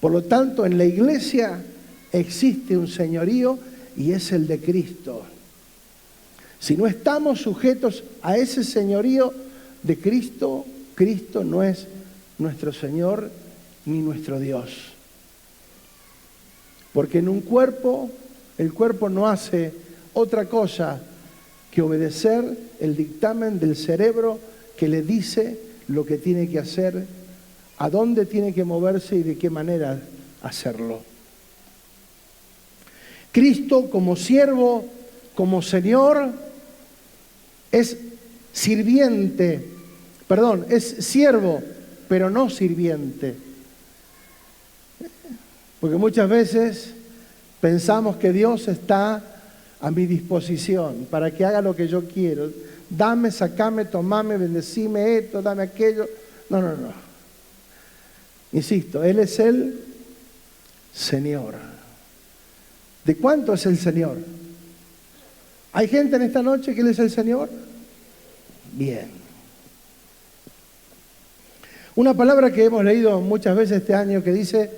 Por lo tanto, en la iglesia existe un señorío y es el de Cristo. Si no estamos sujetos a ese señorío de Cristo, Cristo no es nuestro Señor ni nuestro Dios. Porque en un cuerpo, el cuerpo no hace otra cosa que obedecer el dictamen del cerebro que le dice lo que tiene que hacer, a dónde tiene que moverse y de qué manera hacerlo. Cristo como siervo, como Señor, es siervo, pero no sirviente. Porque muchas veces pensamos que Dios está a mi disposición para que haga lo que yo quiero. Dame, sacame, tomame, bendecime esto, dame aquello. No. Insisto, Él es el Señor. ¿De cuánto es el Señor? ¿Hay gente en esta noche que Él es el Señor? Bien. Una palabra que hemos leído muchas veces este año que dice,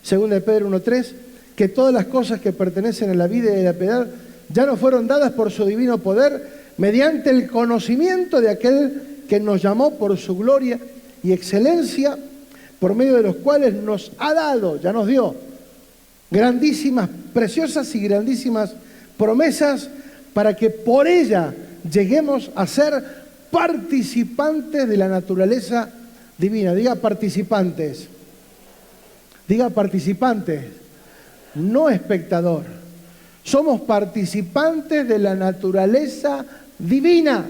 2 de Pedro 1:3, que todas las cosas que pertenecen a la vida y a la piedad ya nos fueron dadas por su divino poder, mediante el conocimiento de aquel que nos llamó por su gloria y excelencia, por medio de los cuales nos ha dado, ya nos dio, grandísimas, preciosas y grandísimas promesas, para que por ella lleguemos a ser participantes de la naturaleza divina. Diga participantes. Diga participantes, no espectador. Somos participantes de la naturaleza divina.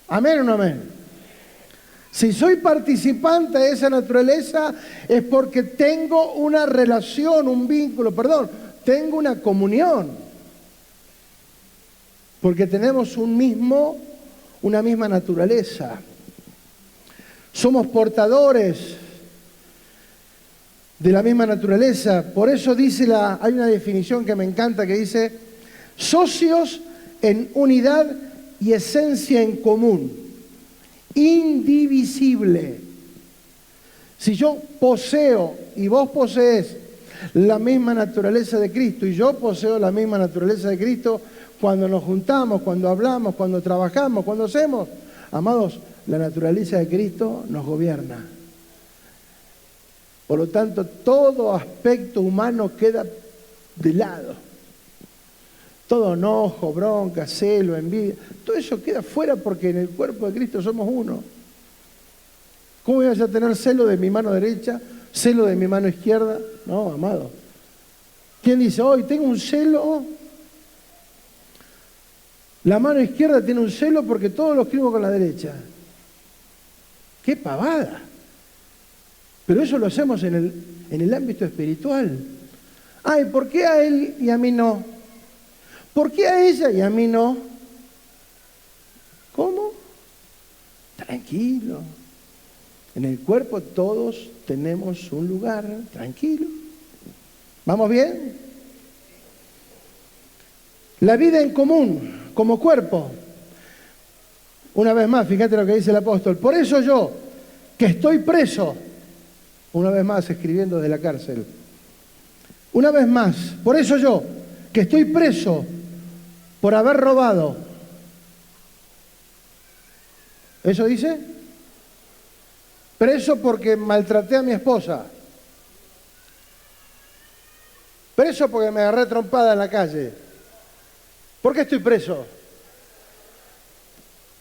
¿Amén o no amén? Si soy participante de esa naturaleza es porque tengo una relación, un vínculo, tengo una comunión. Porque tenemos una misma naturaleza. Somos portadores de la misma naturaleza. Por eso hay una definición que me encanta que dice, socios en unidad y esencia en común, indivisible. Si yo poseo y vos poseés la misma naturaleza de Cristo y yo poseo la misma naturaleza de Cristo, cuando nos juntamos, cuando hablamos, cuando trabajamos, cuando hacemos, amados, la naturaleza de Cristo nos gobierna. Por lo tanto, todo aspecto humano queda de lado. Todo enojo, bronca, celo, envidia, todo eso queda fuera porque en el cuerpo de Cristo somos uno. ¿Cómo voy a tener celo de mi mano derecha, celo de mi mano izquierda? No, amado. ¿Quién dice, hoy tengo un celo? La mano izquierda tiene un celo porque todo lo escribo con la derecha. ¡Qué pavada! Pero eso lo hacemos en el ámbito espiritual. Ay, ¿por qué a él y a mí no? ¿Por qué a ella y a mí no? ¿Cómo? Tranquilo. En el cuerpo todos tenemos un lugar, tranquilo. ¿Vamos bien? La vida en común, como cuerpo. Una vez más, fíjate lo que dice el apóstol. Por eso yo, que estoy preso, una vez más escribiendo desde la cárcel. Una vez más, por eso yo, que estoy preso por haber robado. ¿Eso dice? Preso porque maltraté a mi esposa. Preso porque me agarré trompada en la calle. ¿Por qué estoy preso?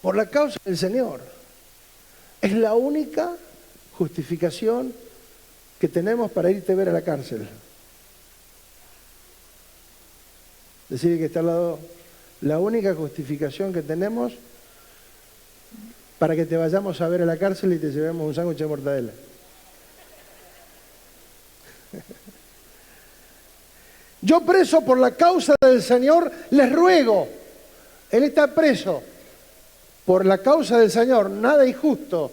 Por la causa del Señor. Es la única justificación que tenemos para irte a ver a la cárcel. Decirle que está al lado, la única justificación que tenemos para que te vayamos a ver a la cárcel y te llevemos un sándwich de mortadela. Yo preso por la causa del Señor, les ruego. Él está preso por la causa del Señor, nada injusto,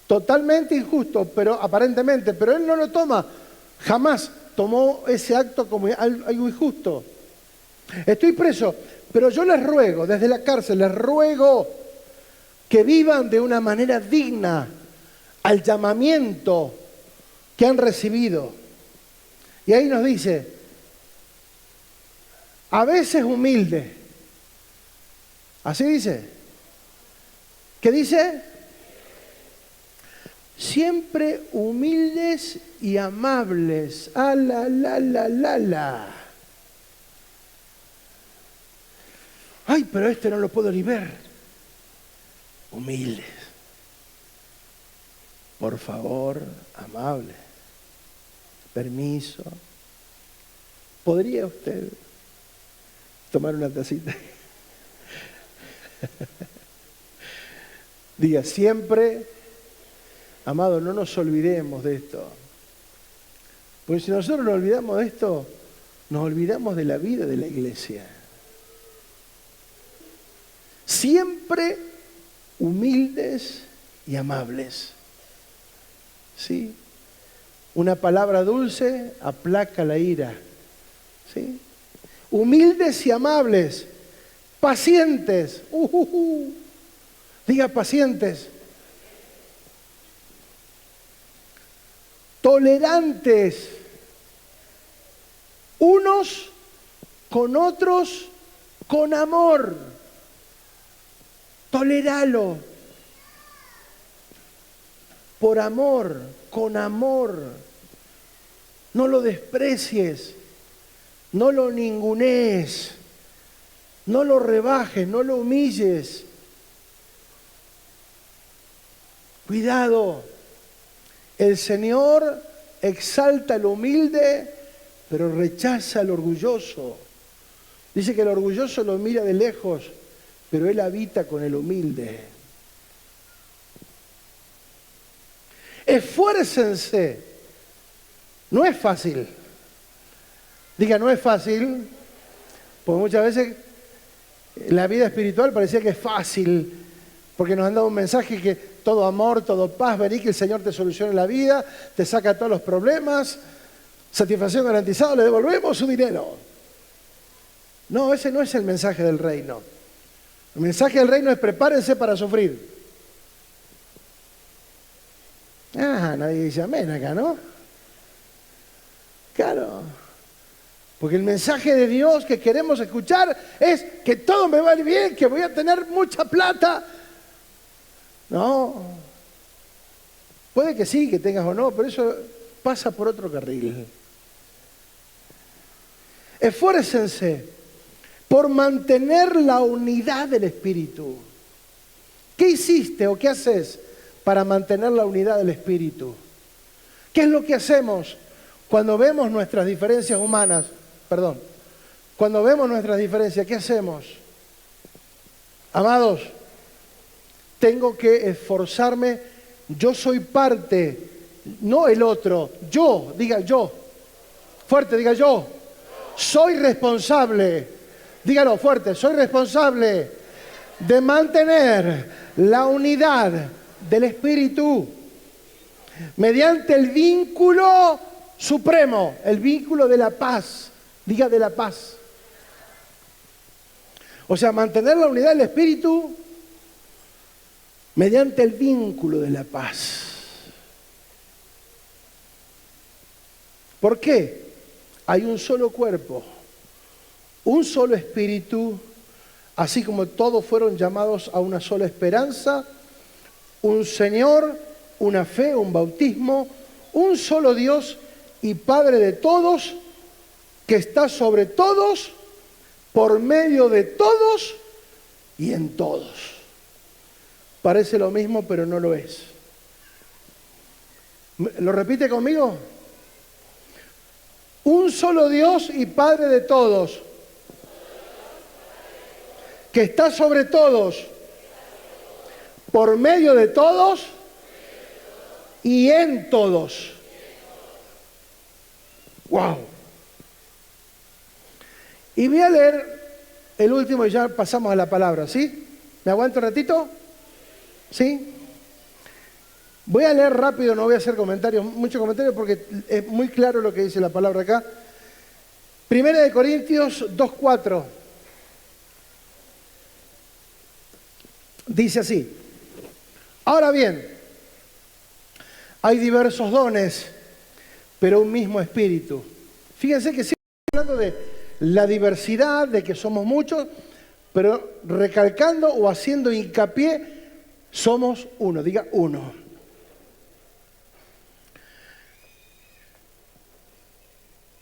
totalmente injusto, pero aparentemente, pero él no lo toma, jamás tomó ese acto como algo injusto. Estoy preso, pero yo les ruego, desde la cárcel, les ruego que vivan de una manera digna al llamamiento que han recibido. Y ahí nos dice, a veces humilde. ¿Así dice? ¿Qué dice? Siempre humildes y amables. La. Ay, pero este no lo puedo ni ver. Humildes. Por favor, amables. Permiso. ¿Podría usted tomar una tacita? Diga, siempre, amado, no nos olvidemos de esto. Porque si nosotros nos olvidamos de esto, nos olvidamos de la vida de la iglesia. Siempre humildes y amables. ¿Sí? Una palabra dulce aplaca la ira. ¿Sí? Humildes y amables, pacientes. Diga pacientes. Tolerantes. Unos con otros con amor. Toléralo. Por amor, con amor. No lo desprecies. No lo ningunees. No lo rebajes, no lo humilles. Cuidado. El Señor exalta al humilde, pero rechaza al orgulloso. Dice que el orgulloso lo mira de lejos, pero Él habita con el humilde. Esfuércense. No es fácil. Diga, no es fácil. Porque muchas veces la vida espiritual parecía que es fácil. Porque nos han dado un mensaje que todo amor, todo paz, vení que el Señor te solucione la vida, te saca todos los problemas, satisfacción garantizada, le devolvemos su dinero. No, ese no es el mensaje del reino. El mensaje del reino es prepárense para sufrir. Nadie dice amén acá, ¿no? Claro. Porque el mensaje de Dios que queremos escuchar es que todo me va a ir bien, que voy a tener mucha plata. No. Puede que sí, que tengas o no, pero eso pasa por otro carril. Esfuércense por mantener la unidad del Espíritu. ¿Qué hiciste o qué haces para mantener la unidad del Espíritu? ¿Qué es lo que hacemos cuando vemos nuestras diferencias humanas? Cuando vemos nuestras diferencias, ¿qué hacemos? Amados, tengo que esforzarme. Yo soy parte, no el otro. Yo, diga yo. Fuerte, diga yo. Soy responsable. Dígalo fuerte, soy responsable de mantener la unidad del Espíritu mediante el vínculo supremo, el vínculo de la paz. Diga de la paz. O sea, mantener la unidad del Espíritu mediante el vínculo de la paz. ¿Por qué? Hay un solo cuerpo, un solo espíritu, así como todos fueron llamados a una sola esperanza, un Señor, una fe, un bautismo, un solo Dios y Padre de todos, que está sobre todos, por medio de todos y en todos. Parece lo mismo, pero no lo es. ¿Lo repite conmigo? Un solo Dios y Padre de todos, que está sobre todos, por medio de todos y en todos. ¡Wow! Y voy a leer el último y ya pasamos a la palabra, ¿sí? ¿Me aguanto un ratito? ¿Sí? Voy a leer rápido, no voy a hacer comentarios, muchos comentarios porque es muy claro lo que dice la palabra acá. Primera de Corintios 2:4. Dice así: ahora bien, hay diversos dones, pero un mismo espíritu. Fíjense que siempre hablando de la diversidad, de que somos muchos, pero recalcando o haciendo hincapié, somos uno, diga uno.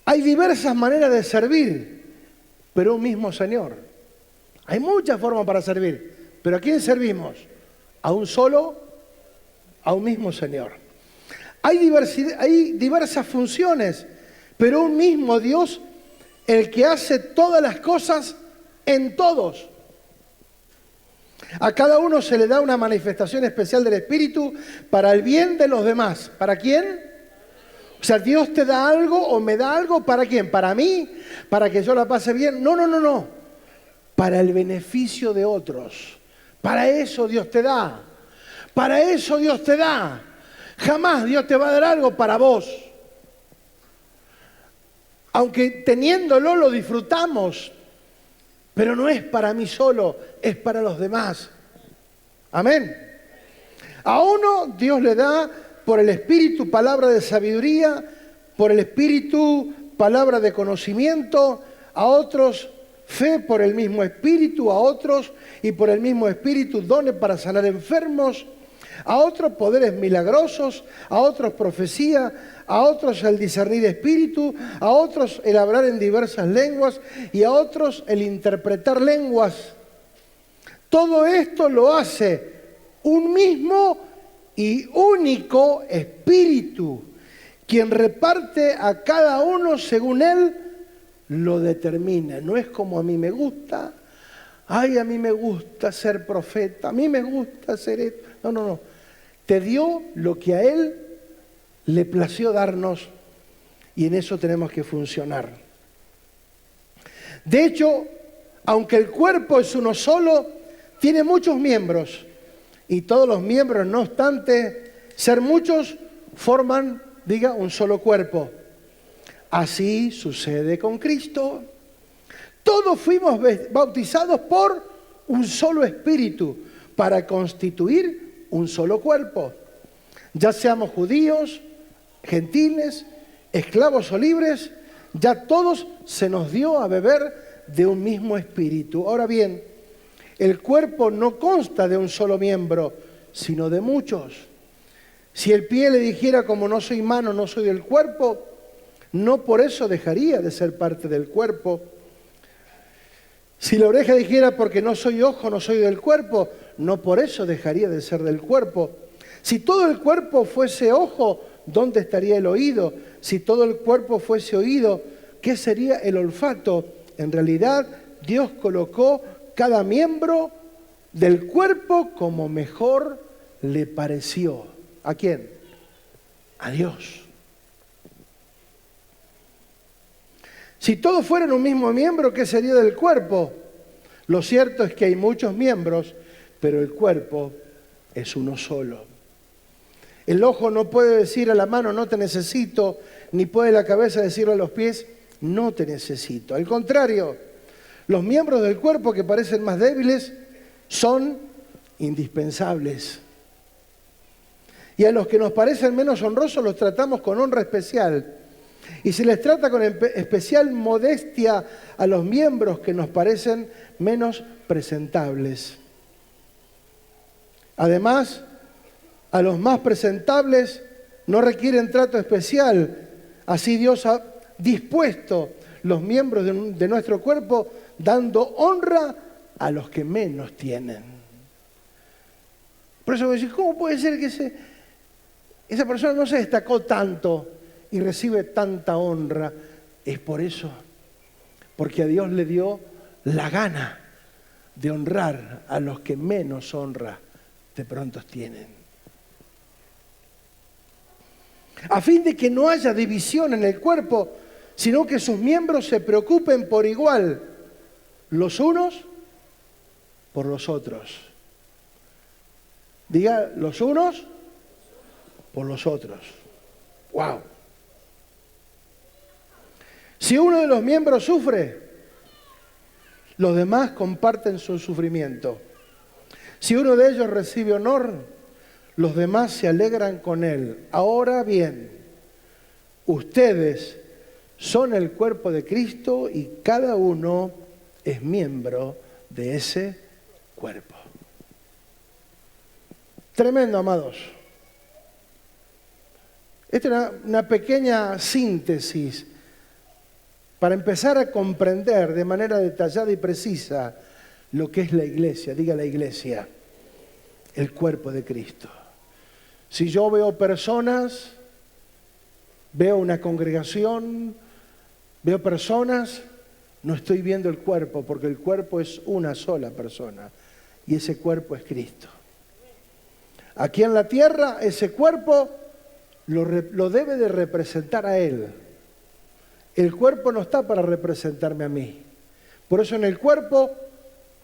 Hay diversas maneras de servir, pero un mismo Señor. Hay muchas formas para servir, pero ¿a quién servimos? A un solo, a un mismo Señor. Hay diversas funciones, pero un mismo Dios, el que hace todas las cosas en todos. A cada uno se le da una manifestación especial del Espíritu para el bien de los demás. ¿Para quién? O sea, Dios te da algo o me da algo, ¿para quién? ¿Para mí? ¿Para que yo la pase bien? No. Para el beneficio de otros. Para eso Dios te da. Para eso Dios te da. Jamás Dios te va a dar algo para vos. Aunque teniéndolo lo disfrutamos, pero no es para mí solo, es para los demás. Amén. A uno Dios le da por el Espíritu palabra de sabiduría, por el Espíritu palabra de conocimiento, a otros fe por el mismo Espíritu, a otros y por el mismo Espíritu dones para sanar enfermos, a otros poderes milagrosos, a otros profecía, a otros el discernir espíritu, a otros el hablar en diversas lenguas y a otros el interpretar lenguas. Todo esto lo hace un mismo y único Espíritu, quien reparte a cada uno según Él lo determina. No es como a mí me gusta, ay, a mí me gusta ser profeta, a mí me gusta ser esto. No. Te dio lo que a Él le plació darnos y en eso tenemos que funcionar. De hecho, aunque el cuerpo es uno solo, tiene muchos miembros y todos los miembros, no obstante ser muchos, forman, diga, un solo cuerpo. Así sucede con Cristo. Todos fuimos bautizados por un solo espíritu para constituir un solo cuerpo. Ya seamos judíos, gentiles, esclavos o libres, ya todos se nos dio a beber de un mismo espíritu. Ahora bien, el cuerpo no consta de un solo miembro, sino de muchos. Si el pie le dijera, como no soy mano, no soy del cuerpo, no por eso dejaría de ser parte del cuerpo. Si la oreja dijera, porque no soy ojo, no soy del cuerpo, no por eso dejaría de ser del cuerpo. Si todo el cuerpo fuese ojo, ¿dónde estaría el oído? Si todo el cuerpo fuese oído, ¿qué sería el olfato? En realidad, Dios colocó cada miembro del cuerpo como mejor le pareció. ¿A quién? A Dios. Si todos fueran un mismo miembro, ¿qué sería del cuerpo? Lo cierto es que hay muchos miembros, pero el cuerpo es uno solo. El ojo no puede decir a la mano, no te necesito, ni puede la cabeza decirle a los pies, no te necesito. Al contrario, los miembros del cuerpo que parecen más débiles son indispensables. Y a los que nos parecen menos honrosos los tratamos con honra especial. Y se les trata con especial modestia a los miembros que nos parecen menos presentables. Además, a los más presentables no requieren trato especial. Así Dios ha dispuesto los miembros de nuestro cuerpo dando honra a los que menos tienen. Por eso me decís, ¿cómo puede ser que esa persona no se destacó tanto y recibe tanta honra? Es por eso, porque a Dios le dio la gana de honrar a los que menos honra de pronto tienen. A fin de que no haya división en el cuerpo, sino que sus miembros se preocupen por igual, los unos por los otros. Diga, los unos por los otros. ¡Wow! Si uno de los miembros sufre, los demás comparten su sufrimiento. Si uno de ellos recibe honor, los demás se alegran con él. Ahora bien, ustedes son el cuerpo de Cristo y cada uno es miembro de ese cuerpo. Tremendo, amados. Esta es una pequeña síntesis para empezar a comprender de manera detallada y precisa lo que es la iglesia. Diga la iglesia, el cuerpo de Cristo. Si yo veo personas, veo una congregación, veo personas, no estoy viendo el cuerpo, porque el cuerpo es una sola persona y ese cuerpo es Cristo. Aquí en la tierra, ese cuerpo lo debe de representar a Él. El cuerpo no está para representarme a mí. Por eso en el cuerpo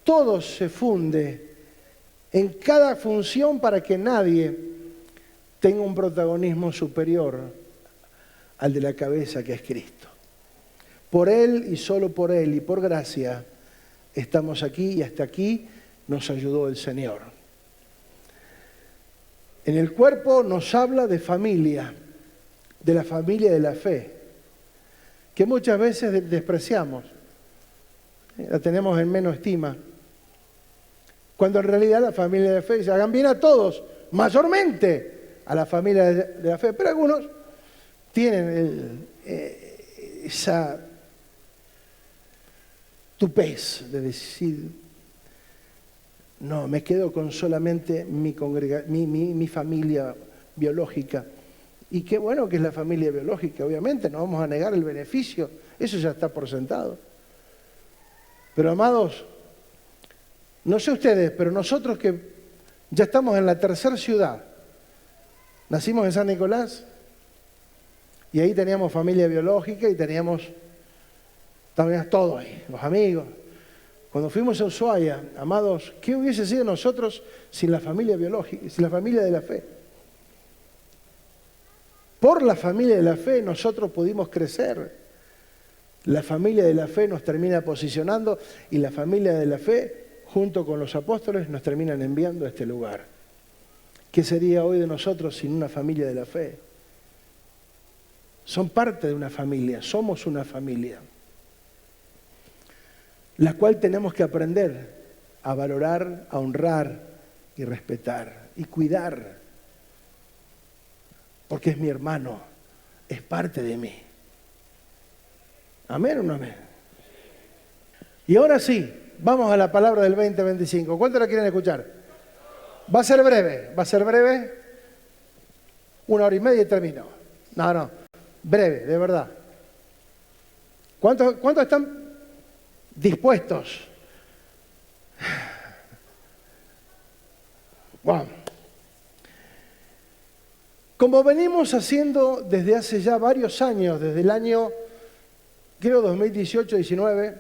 todo se funde en cada función para que nadie tenga un protagonismo superior al de la cabeza, que es Cristo. Por Él y solo por Él y por gracia estamos aquí y hasta aquí nos ayudó el Señor. En el cuerpo nos habla de familia, de la familia de la fe, que muchas veces despreciamos, la tenemos en menos estima, cuando en realidad la familia de la fe se hagan bien a todos, mayormente a la familia de la fe, pero algunos tienen esa tupez de decir, no, me quedo con solamente mi familia biológica. Y qué bueno que es la familia biológica, obviamente, no vamos a negar el beneficio, eso ya está por sentado. Pero amados, no sé ustedes, pero nosotros que ya estamos en la tercera ciudad, nacimos en San Nicolás, y ahí teníamos familia biológica y teníamos todo ahí, los amigos. Cuando fuimos a Ushuaia, amados, ¿qué hubiese sido nosotros sin la familia biológica, sin la familia de la fe? Por la familia de la fe nosotros pudimos crecer. La familia de la fe nos termina posicionando y la familia de la fe, junto con los apóstoles, nos terminan enviando a este lugar. ¿Qué sería hoy de nosotros sin una familia de la fe? Son parte de una familia, somos una familia, la cual tenemos que aprender a valorar, a honrar y respetar y cuidar, porque es mi hermano, es parte de mí. ¿Amén o no amén? Y ahora sí, vamos a la palabra del 2025. ¿Cuántos la quieren escuchar? Va a ser breve, 1 hora y media y termino. No, breve, de verdad. ¿Cuántos están dispuestos? Wow. Como venimos haciendo desde hace ya varios años, desde el año, creo 2018-19,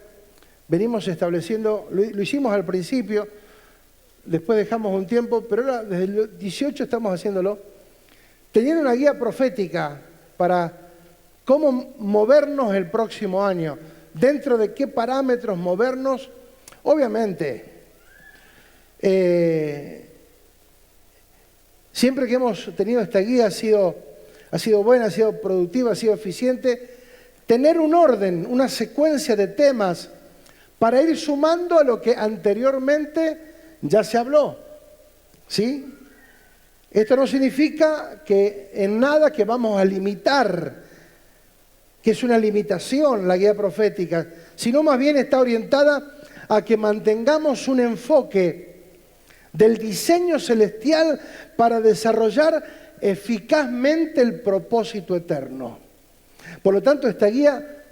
venimos estableciendo, lo hicimos al principio, después dejamos un tiempo, pero ahora desde el 18 estamos haciéndolo, teniendo una guía profética para cómo movernos el próximo año, dentro de qué parámetros movernos. Obviamente, siempre que hemos tenido esta guía ha sido ha sido buena, ha sido productiva, ha sido eficiente. Tener un orden, una secuencia de temas para ir sumando a lo que anteriormente ya se habló. ¿Sí? Esto no significa que en nada que vamos a limitar, que es una limitación la guía profética, sino más bien está orientada a que mantengamos un enfoque del diseño celestial para desarrollar eficazmente el propósito eterno. Por lo tanto, esta guía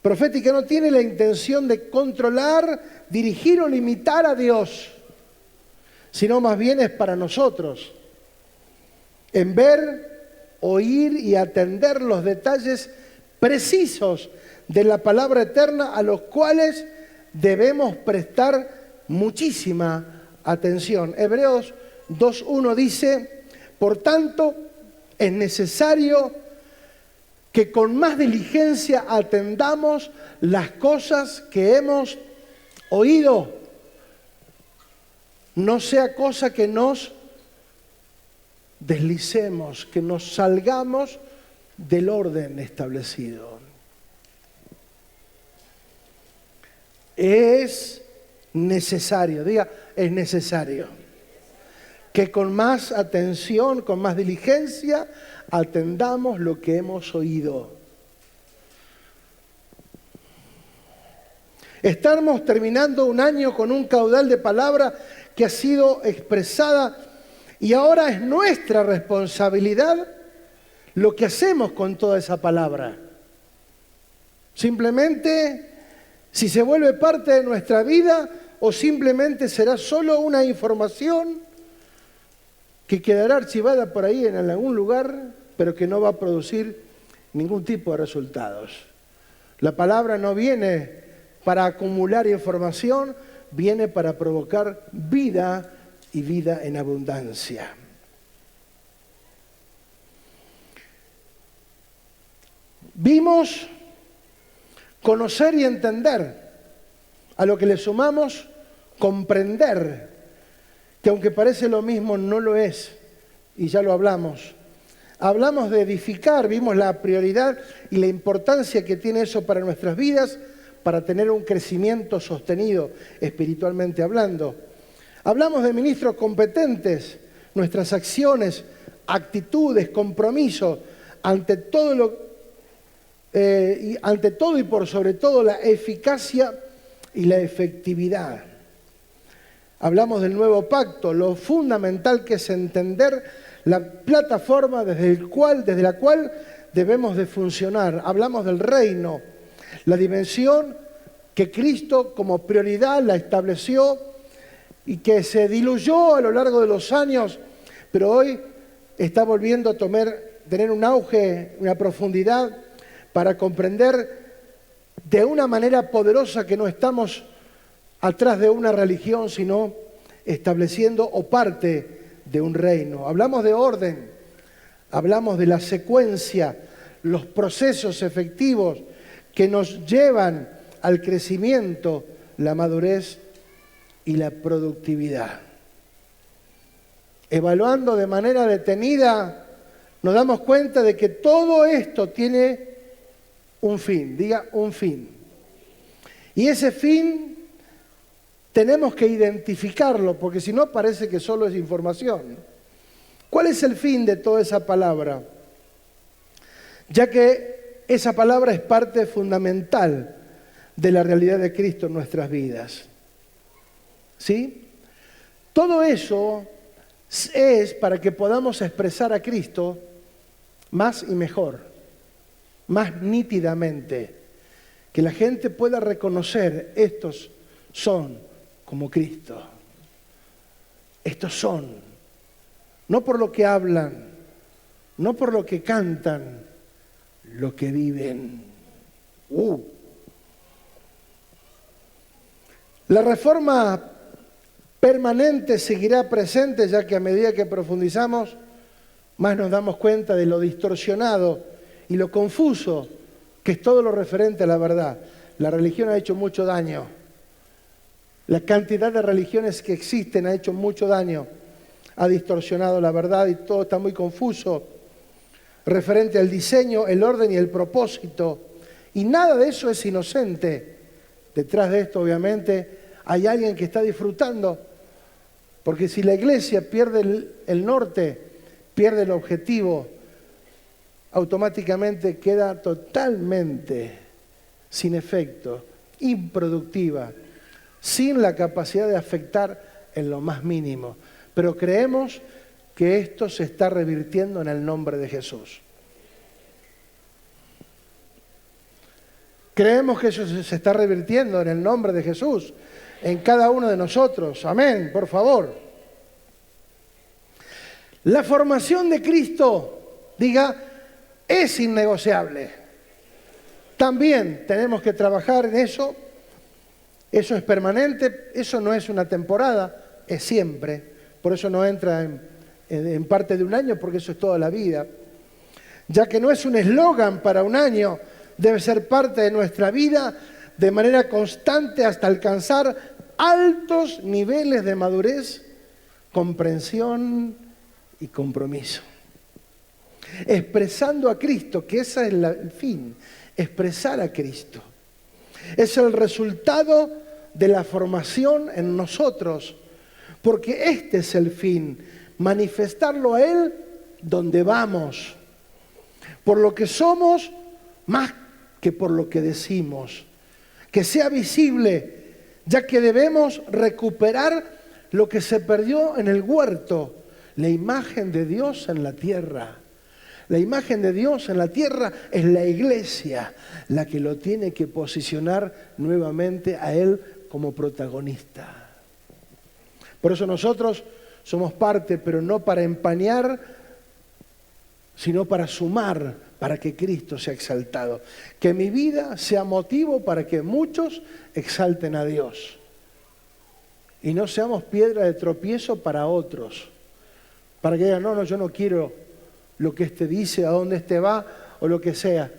profética no tiene la intención de controlar, dirigir o limitar a Dios, sino más bien es para nosotros, en ver, oír y atender los detalles precisos de la palabra eterna a los cuales debemos prestar muchísima atención. Hebreos 2:1 dice, por tanto, es necesario que con más diligencia atendamos las cosas que hemos oído, no sea cosa que nos deslicemos, que nos salgamos del orden establecido. Es necesario, diga, es necesario que con más atención, con más diligencia, atendamos lo que hemos oído. Estamos terminando un año con un caudal de palabra que ha sido expresada y ahora es nuestra responsabilidad lo que hacemos con toda esa palabra. Simplemente, si se vuelve parte de nuestra vida o simplemente será solo una información que quedará archivada por ahí en algún lugar, pero que no va a producir ningún tipo de resultados. La palabra no viene para acumular información, viene para provocar vida y vida en abundancia. Vimos conocer y entender, a lo que le sumamos comprender, que aunque parece lo mismo, no lo es, y ya lo hablamos. Hablamos de edificar, vimos la prioridad y la importancia que tiene eso para nuestras vidas, para tener un crecimiento sostenido espiritualmente hablando. Hablamos de ministros competentes, nuestras acciones, actitudes, compromiso, ante todo y por sobre todo la eficacia y la efectividad. Hablamos del nuevo pacto, lo fundamental que es entender la plataforma desde la cual debemos de funcionar. Hablamos del reino, la dimensión que Cristo como prioridad la estableció y que se diluyó a lo largo de los años, pero hoy está volviendo a tener un auge, una profundidad para comprender de una manera poderosa que no estamos atrás de una religión, sino estableciendo o parte de un reino. Hablamos de orden, hablamos de la secuencia, los procesos efectivos que nos llevan al crecimiento, la madurez y la productividad. Evaluando de manera detenida, nos damos cuenta de que todo esto tiene un fin, diga un fin. Y ese fin tenemos que identificarlo, porque si no parece que solo es información. ¿Cuál es el fin de toda esa palabra? Ya que esa palabra es parte fundamental de la realidad de Cristo en nuestras vidas. ¿Sí? Todo eso es para que podamos expresar a Cristo más y mejor, más nítidamente, que la gente pueda reconocer, estos son como Cristo. Estos son, no por lo que hablan, no por lo que cantan, lo que viven. La reforma permanente seguirá presente, ya que a medida que profundizamos, más nos damos cuenta de lo distorsionado y lo confuso que es todo lo referente a la verdad. La religión ha hecho mucho daño. La cantidad de religiones que existen ha hecho mucho daño. Ha distorsionado la verdad y todo está muy confuso. referente al diseño, el orden y el propósito. Y nada de eso es inocente. Detrás de esto, obviamente, hay alguien que está disfrutando. Porque si la iglesia pierde el norte, pierde el objetivo, automáticamente queda totalmente sin efecto, improductiva, sin la capacidad de afectar en lo más mínimo. Pero creemos que esto se está revirtiendo en el nombre de Jesús. Creemos que eso se está revirtiendo en el nombre de Jesús, en cada uno de nosotros. Amén, por favor. La formación de Cristo, diga, es innegociable. También tenemos que trabajar en eso. Eso es permanente, eso no es una temporada, es siempre. Por eso no entra en parte de un año, porque eso es toda la vida. Ya que no es un eslogan para un año, debe ser parte de nuestra vida de manera constante hasta alcanzar altos niveles de madurez, comprensión y compromiso. Expresando a Cristo, que ese es el fin, expresar a Cristo. Es el resultado de la formación en nosotros, porque este es el fin, manifestarlo a Él donde vamos, por lo que somos más que por lo que decimos, que sea visible, ya que debemos recuperar lo que se perdió en el huerto, la imagen de Dios en la tierra. La imagen de Dios en la tierra es la iglesia, la que lo tiene que posicionar nuevamente a Él como protagonista. Por eso nosotros somos parte, pero no para empañar, sino para sumar, para que Cristo sea exaltado. Que mi vida sea motivo para que muchos exalten a Dios. Y no seamos piedra de tropiezo para otros. Para que digan, no, yo no quiero lo que este dice, a dónde este va, o lo que sea.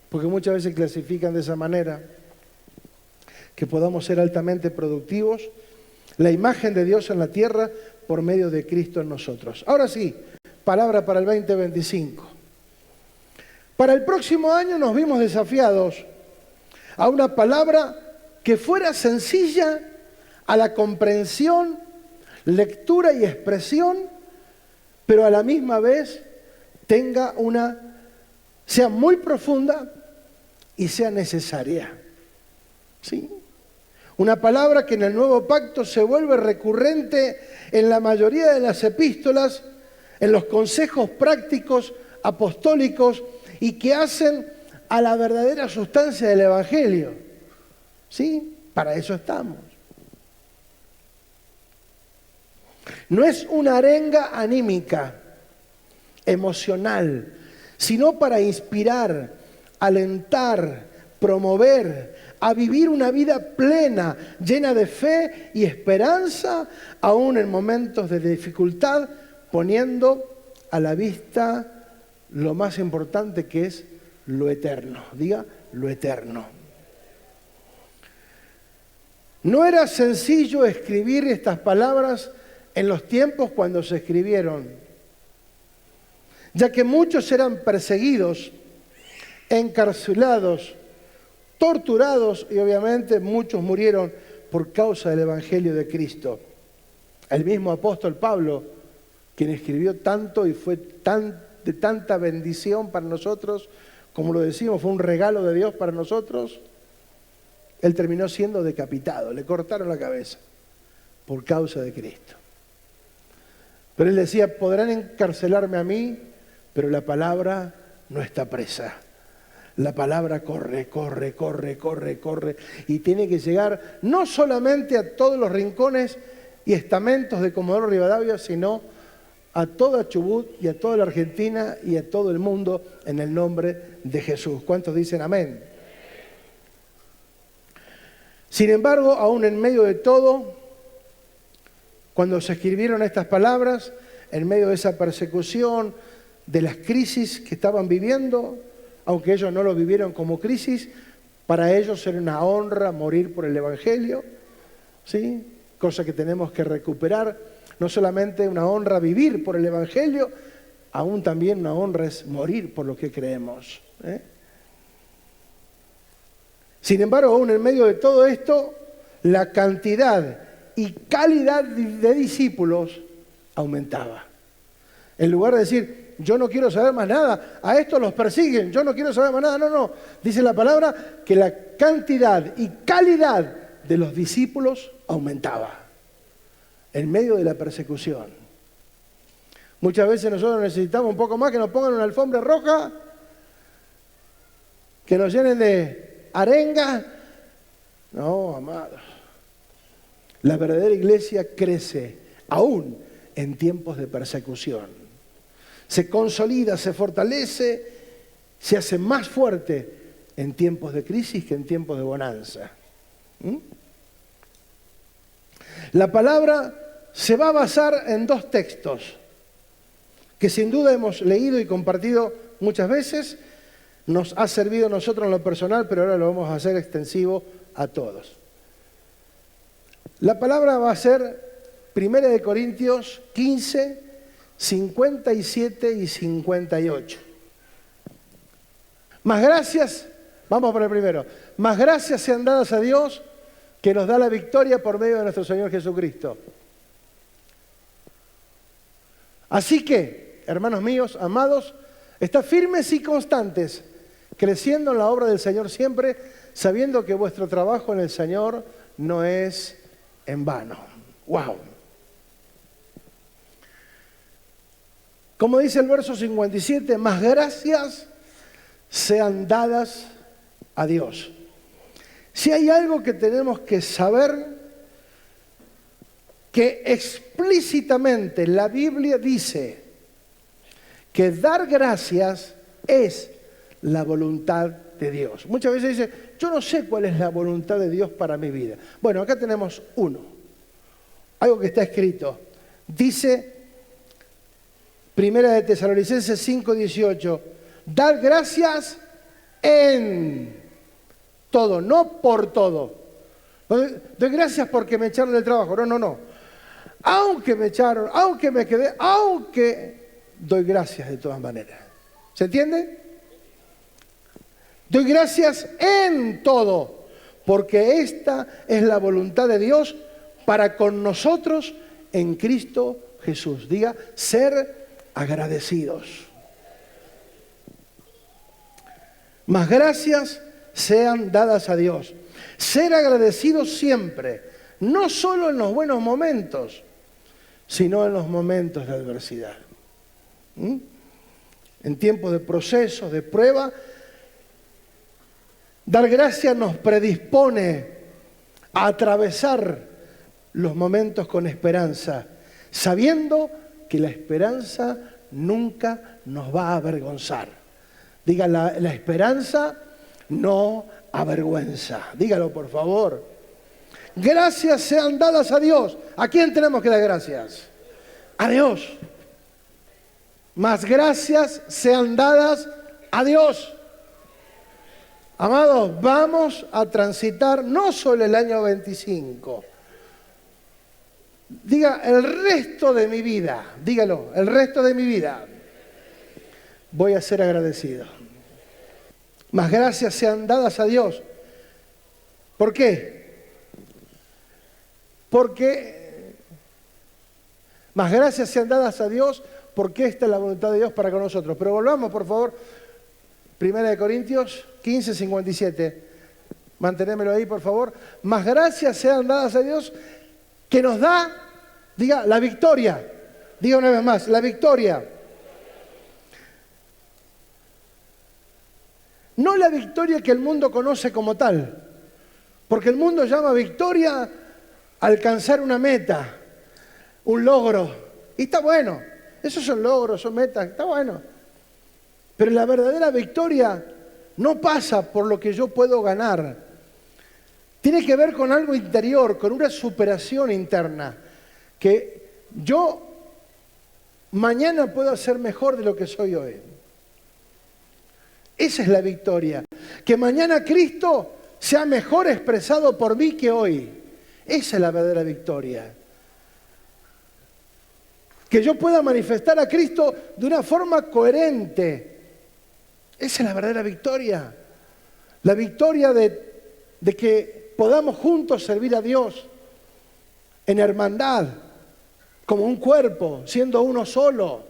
Porque muchas veces clasifican de esa manera. Que podamos ser altamente productivos. La imagen de Dios en la tierra por medio de Cristo en nosotros. Ahora sí, palabra para el 2025. Para el próximo año nos vimos desafiados a una palabra que fuera sencilla a la comprensión, lectura y expresión, pero a la misma vez sea muy profunda y sea necesaria. ¿Sí? Una palabra que en el nuevo pacto se vuelve recurrente en la mayoría de las epístolas, en los consejos prácticos apostólicos y que hacen a la verdadera sustancia del Evangelio. ¿Sí? Para eso estamos. No es una arenga anímica, emocional, sino para inspirar, alentar, promover, a vivir una vida plena, llena de fe y esperanza, aún en momentos de dificultad, poniendo a la vista lo más importante que es lo eterno. Diga, lo eterno. No era sencillo escribir estas palabras en los tiempos cuando se escribieron, ya que muchos eran perseguidos, encarcelados, torturados y obviamente muchos murieron por causa del Evangelio de Cristo. El mismo apóstol Pablo, quien escribió tanto y fue de tanta bendición para nosotros, como lo decimos, fue un regalo de Dios para nosotros, él terminó siendo decapitado, le cortaron la cabeza por causa de Cristo. Pero él decía, podrán encarcelarme a mí, pero la palabra no está presa. La palabra corre, corre, corre, corre, corre. Y tiene que llegar no solamente a todos los rincones y estamentos de Comodoro Rivadavia, sino a toda Chubut y a toda la Argentina y a todo el mundo en el nombre de Jesús. ¿Cuántos dicen amén? Sin embargo, aún en medio de todo, cuando se escribieron estas palabras, en medio de esa persecución, de las crisis que estaban viviendo, aunque ellos no lo vivieron como crisis, para ellos era una honra morir por el Evangelio, ¿sí? Cosa que tenemos que recuperar, no solamente una honra vivir por el Evangelio, aún también una honra es morir por lo que creemos. Sin embargo, aún en medio de todo esto, la cantidad y calidad de discípulos aumentaba. En lugar de decir, yo no quiero saber más nada, a estos los persiguen, yo no quiero saber más nada, no. Dice la palabra que la cantidad y calidad de los discípulos aumentaba en medio de la persecución. Muchas veces nosotros necesitamos un poco más, que nos pongan una alfombra roja, que nos llenen de arenga. No, amados. La verdadera iglesia crece aún en tiempos de persecución. Se consolida, se fortalece, se hace más fuerte en tiempos de crisis que en tiempos de bonanza. La palabra se va a basar en dos textos que sin duda hemos leído y compartido muchas veces. Nos ha servido a nosotros en lo personal, pero ahora lo vamos a hacer extensivo a todos. La palabra va a ser 1 Corintios 15, 57 y 58. Más gracias, vamos por el primero. Más gracias sean dadas a Dios, que nos da la victoria por medio de nuestro Señor Jesucristo. Así que, hermanos míos, amados, estad firmes y constantes, creciendo en la obra del Señor siempre, sabiendo que vuestro trabajo en el Señor no es en vano. ¡Wow! Como dice el verso 57, más gracias sean dadas a Dios. Si hay algo que tenemos que saber, que explícitamente la Biblia dice que dar gracias es la voluntad de Dios. Muchas veces dice, yo no sé cuál es la voluntad de Dios para mi vida. Bueno, acá tenemos algo que está escrito. Dice, Primera de Tesalonicenses 5:18, dad gracias en todo, no por todo. Doy gracias porque me echaron del trabajo. No. Aunque me echaron, aunque me quedé, doy gracias de todas maneras. ¿Se entiende? Doy gracias en todo, porque esta es la voluntad de Dios para con nosotros en Cristo Jesús. Diga, ser agradecidos. Más gracias sean dadas a Dios. Ser agradecidos siempre, no solo en los buenos momentos, sino en los momentos de adversidad. En tiempos de procesos, de prueba, dar gracias nos predispone a atravesar los momentos con esperanza, sabiendo que la esperanza nunca nos va a avergonzar. Diga, la esperanza no avergüenza. Dígalo, por favor. Gracias sean dadas a Dios. ¿A quién tenemos que dar gracias? A Dios. Más gracias sean dadas a Dios. Amados, vamos a transitar no solo el año 25. Diga, el resto de mi vida. Dígalo, el resto de mi vida. Voy a ser agradecido. Más gracias sean dadas a Dios. ¿Por qué? Porque más gracias sean dadas a Dios, porque esta es la voluntad de Dios para con nosotros. Pero volvamos, por favor, 1 Corintios 15, 57. Mantenémelo ahí, por favor. Más gracias sean dadas a Dios, que nos da, diga, la victoria. Diga una vez más, la victoria. No la victoria que el mundo conoce como tal, porque el mundo llama victoria alcanzar una meta, un logro, y está bueno, esos son logros, son metas, está bueno. Pero la verdadera victoria no pasa por lo que yo puedo ganar, tiene que ver con algo interior, con una superación interna, que yo mañana puedo ser mejor de lo que soy hoy. Esa es la victoria. Que mañana Cristo sea mejor expresado por mí que hoy. Esa es la verdadera victoria. Que yo pueda manifestar a Cristo de una forma coherente. Esa es la verdadera victoria. La victoria de que podamos juntos servir a Dios en hermandad, como un cuerpo, siendo uno solo,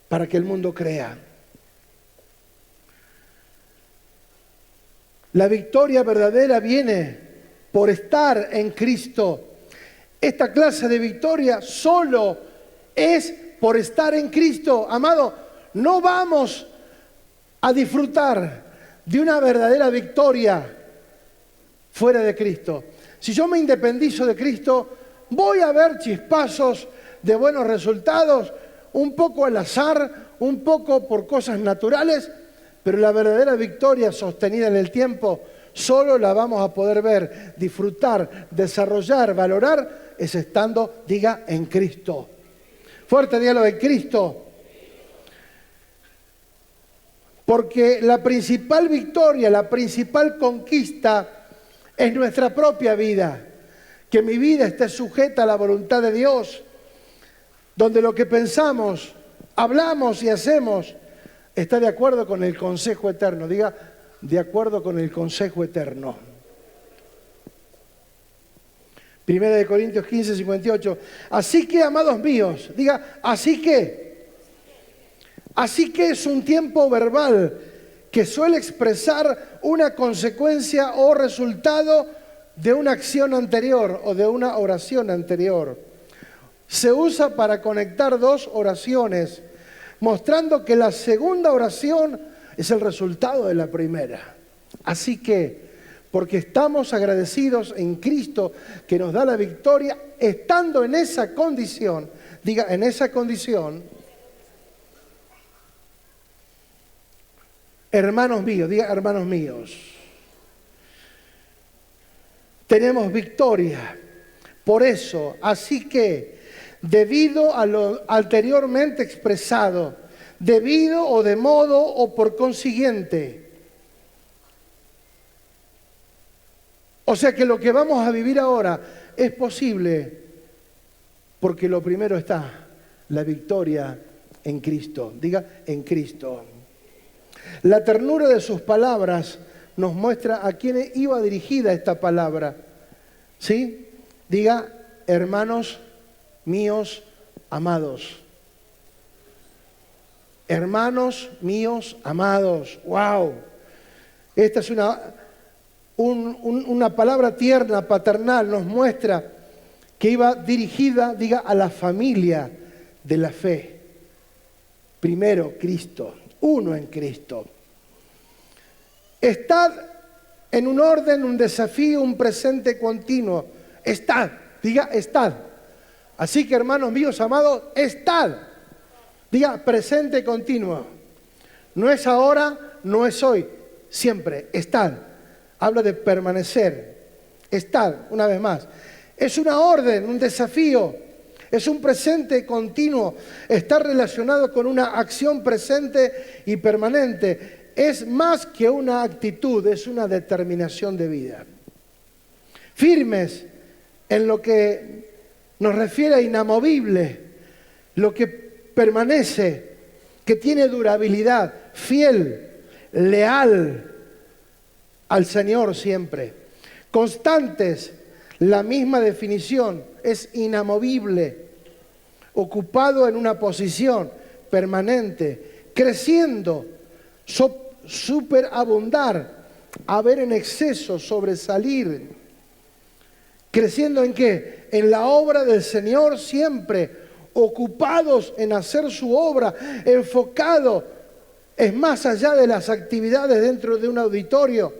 para que el mundo crea. La victoria verdadera viene por estar en Cristo. Esta clase de victoria solo es por estar en Cristo. Amado, no vamos a disfrutar de una verdadera victoria fuera de Cristo. Si yo me independizo de Cristo, voy a ver chispazos de buenos resultados, un poco al azar, un poco por cosas naturales, pero la verdadera victoria sostenida en el tiempo solo la vamos a poder ver, disfrutar, desarrollar, valorar, es estando, diga, en Cristo. Fuerte, dígalo, en Cristo. Porque la principal victoria, la principal conquista es nuestra propia vida. Que mi vida esté sujeta a la voluntad de Dios, donde lo que pensamos, hablamos y hacemos está de acuerdo con el consejo eterno. Diga, de acuerdo con el consejo eterno. 1 Corintios 15, 58. Así que, amados míos, diga, así que es un tiempo verbal que suele expresar una consecuencia o resultado de una acción anterior o de una oración anterior. Se usa para conectar dos oraciones, mostrando que la segunda oración es el resultado de la primera. Así que, porque estamos agradecidos en Cristo que nos da la victoria, estando en esa condición, diga, en esa condición, hermanos míos, diga, hermanos míos, tenemos victoria. Por eso, así que, debido a lo anteriormente expresado, debido o de modo o por consiguiente. O sea que lo que vamos a vivir ahora es posible porque lo primero está, la victoria en Cristo. Diga, en Cristo. La ternura de sus palabras nos muestra a quién iba dirigida esta palabra. ¿Sí? Diga, hermanos míos amados. Hermanos míos amados. ¡Wow! Esta es una palabra tierna, paternal, nos muestra que iba dirigida, diga, a la familia de la fe. Primero, Cristo, uno en Cristo. Estad en un orden, un desafío, un presente continuo. Estad, diga, estad. Así que, hermanos míos amados, estad. Diga, presente continuo. No es ahora, no es hoy, siempre, estad. Habla de permanecer. Estad, una vez más. Es una orden, un desafío. Es un presente continuo. Está relacionado con una acción presente y permanente. Es más que una actitud, es una determinación de vida. Firmes en lo que nos refiere a inamovible, lo que permanece, que tiene durabilidad, fiel, leal al Señor siempre. Constantes, la misma definición, es inamovible, ocupado en una posición permanente, creciendo, superabundar, haber en exceso, sobresalir. ¿Creciendo en qué? En la obra del Señor siempre, ocupados en hacer su obra, enfocado, es más allá de las actividades dentro de un auditorio,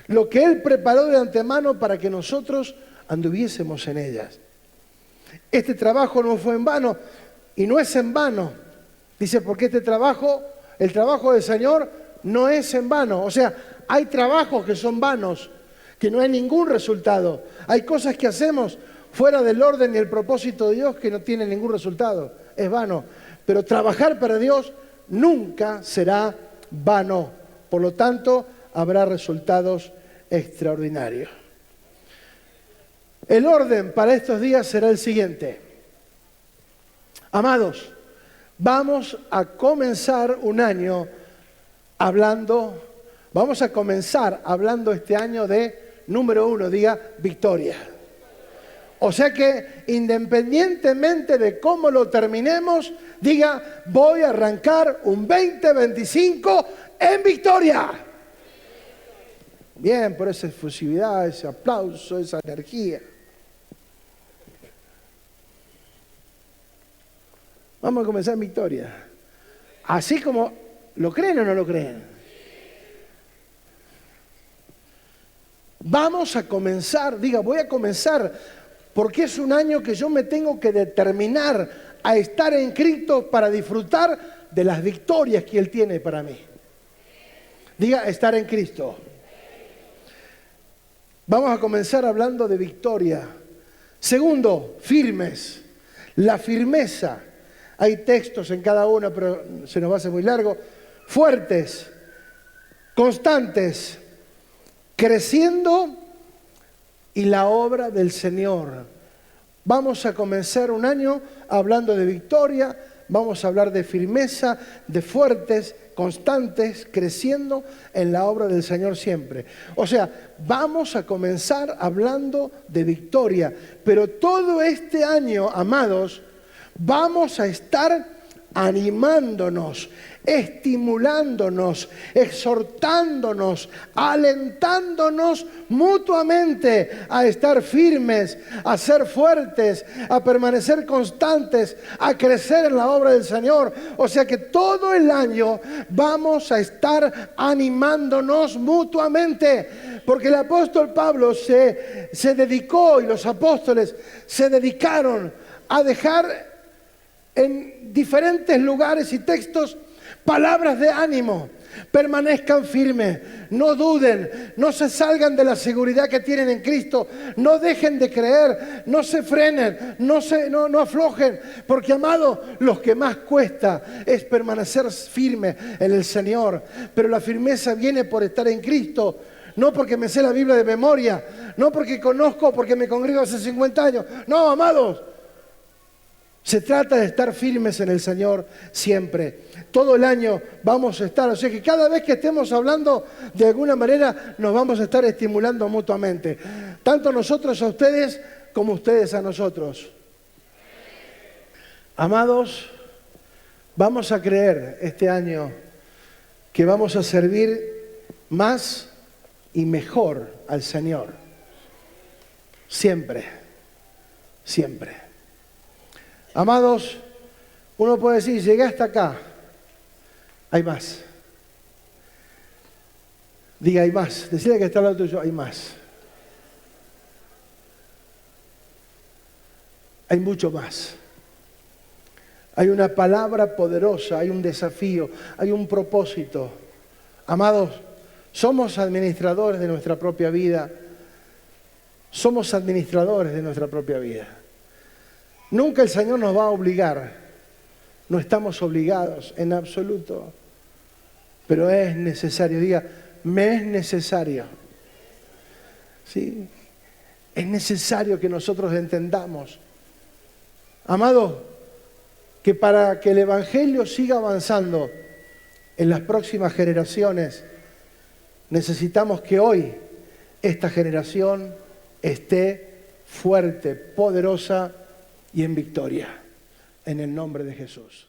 lo que Él preparó de antemano para que nosotros anduviésemos en ellas. Este trabajo no fue en vano y no es en vano. Dice, porque este trabajo, el trabajo del Señor no es en vano. O sea, hay trabajos que son vanos, que no hay ningún resultado. Hay cosas que hacemos fuera del orden y el propósito de Dios que no tienen ningún resultado. Es vano. Pero trabajar para Dios nunca será vano. Por lo tanto, habrá resultados extraordinarios. El orden para estos días será el siguiente. Amados, vamos a comenzar un año vamos a comenzar hablando este año de, número 1, diga, victoria. O sea que independientemente de cómo lo terminemos, diga, voy a arrancar un 2025 en victoria. Bien, por esa efusividad, ese aplauso, esa energía. Vamos a comenzar en victoria. Así como, ¿lo creen o no lo creen? Vamos a comenzar, diga, voy a comenzar, porque es un año que yo me tengo que determinar a estar en Cristo para disfrutar de las victorias que Él tiene para mí. Diga, estar en Cristo. Vamos a comenzar hablando de victoria. Segundo, firmes. La firmeza. Hay textos en cada uno, pero se nos va a hacer muy largo. Fuertes, constantes, creciendo y la obra del Señor. Vamos a comenzar un año hablando de victoria, vamos a hablar de firmeza, de fuertes, constantes, creciendo en la obra del Señor siempre. O sea, vamos a comenzar hablando de victoria, pero todo este año, amados, vamos a estar animándonos, estimulándonos, exhortándonos, alentándonos mutuamente a estar firmes, a ser fuertes, a permanecer constantes, a crecer en la obra del Señor. O sea que todo el año vamos a estar animándonos mutuamente, porque el apóstol Pablo se dedicó, y los apóstoles se dedicaron a dejar en diferentes lugares y textos palabras de ánimo. Permanezcan firmes, no duden, no se salgan de la seguridad que tienen en Cristo, no dejen de creer, no se frenen, no aflojen, porque, amado, lo que más cuesta es permanecer firme en el Señor, pero la firmeza viene por estar en Cristo. No porque me sé la Biblia de memoria, no porque conozco, porque me congrego hace 50 años. No, amados, se trata de estar firmes en el Señor siempre. Todo el año vamos a estar. O sea que cada vez que estemos hablando, de alguna manera nos vamos a estar estimulando mutuamente. Tanto nosotros a ustedes como ustedes a nosotros. Amados, vamos a creer este año que vamos a servir más y mejor al Señor. Siempre, siempre. Amados, uno puede decir, llegué hasta acá. Hay más. Diga, hay más. Decirle que está al lado tuyo, hay más. Hay mucho más. Hay una palabra poderosa, hay un desafío, hay un propósito. Amados, somos administradores de nuestra propia vida. Somos administradores de nuestra propia vida. Nunca el Señor nos va a obligar, no estamos obligados en absoluto, pero es necesario, diga, me es necesario, ¿sí? Es necesario que nosotros entendamos, amado, que para que el Evangelio siga avanzando en las próximas generaciones, necesitamos que hoy esta generación esté fuerte, poderosa, y en victoria, en el nombre de Jesús.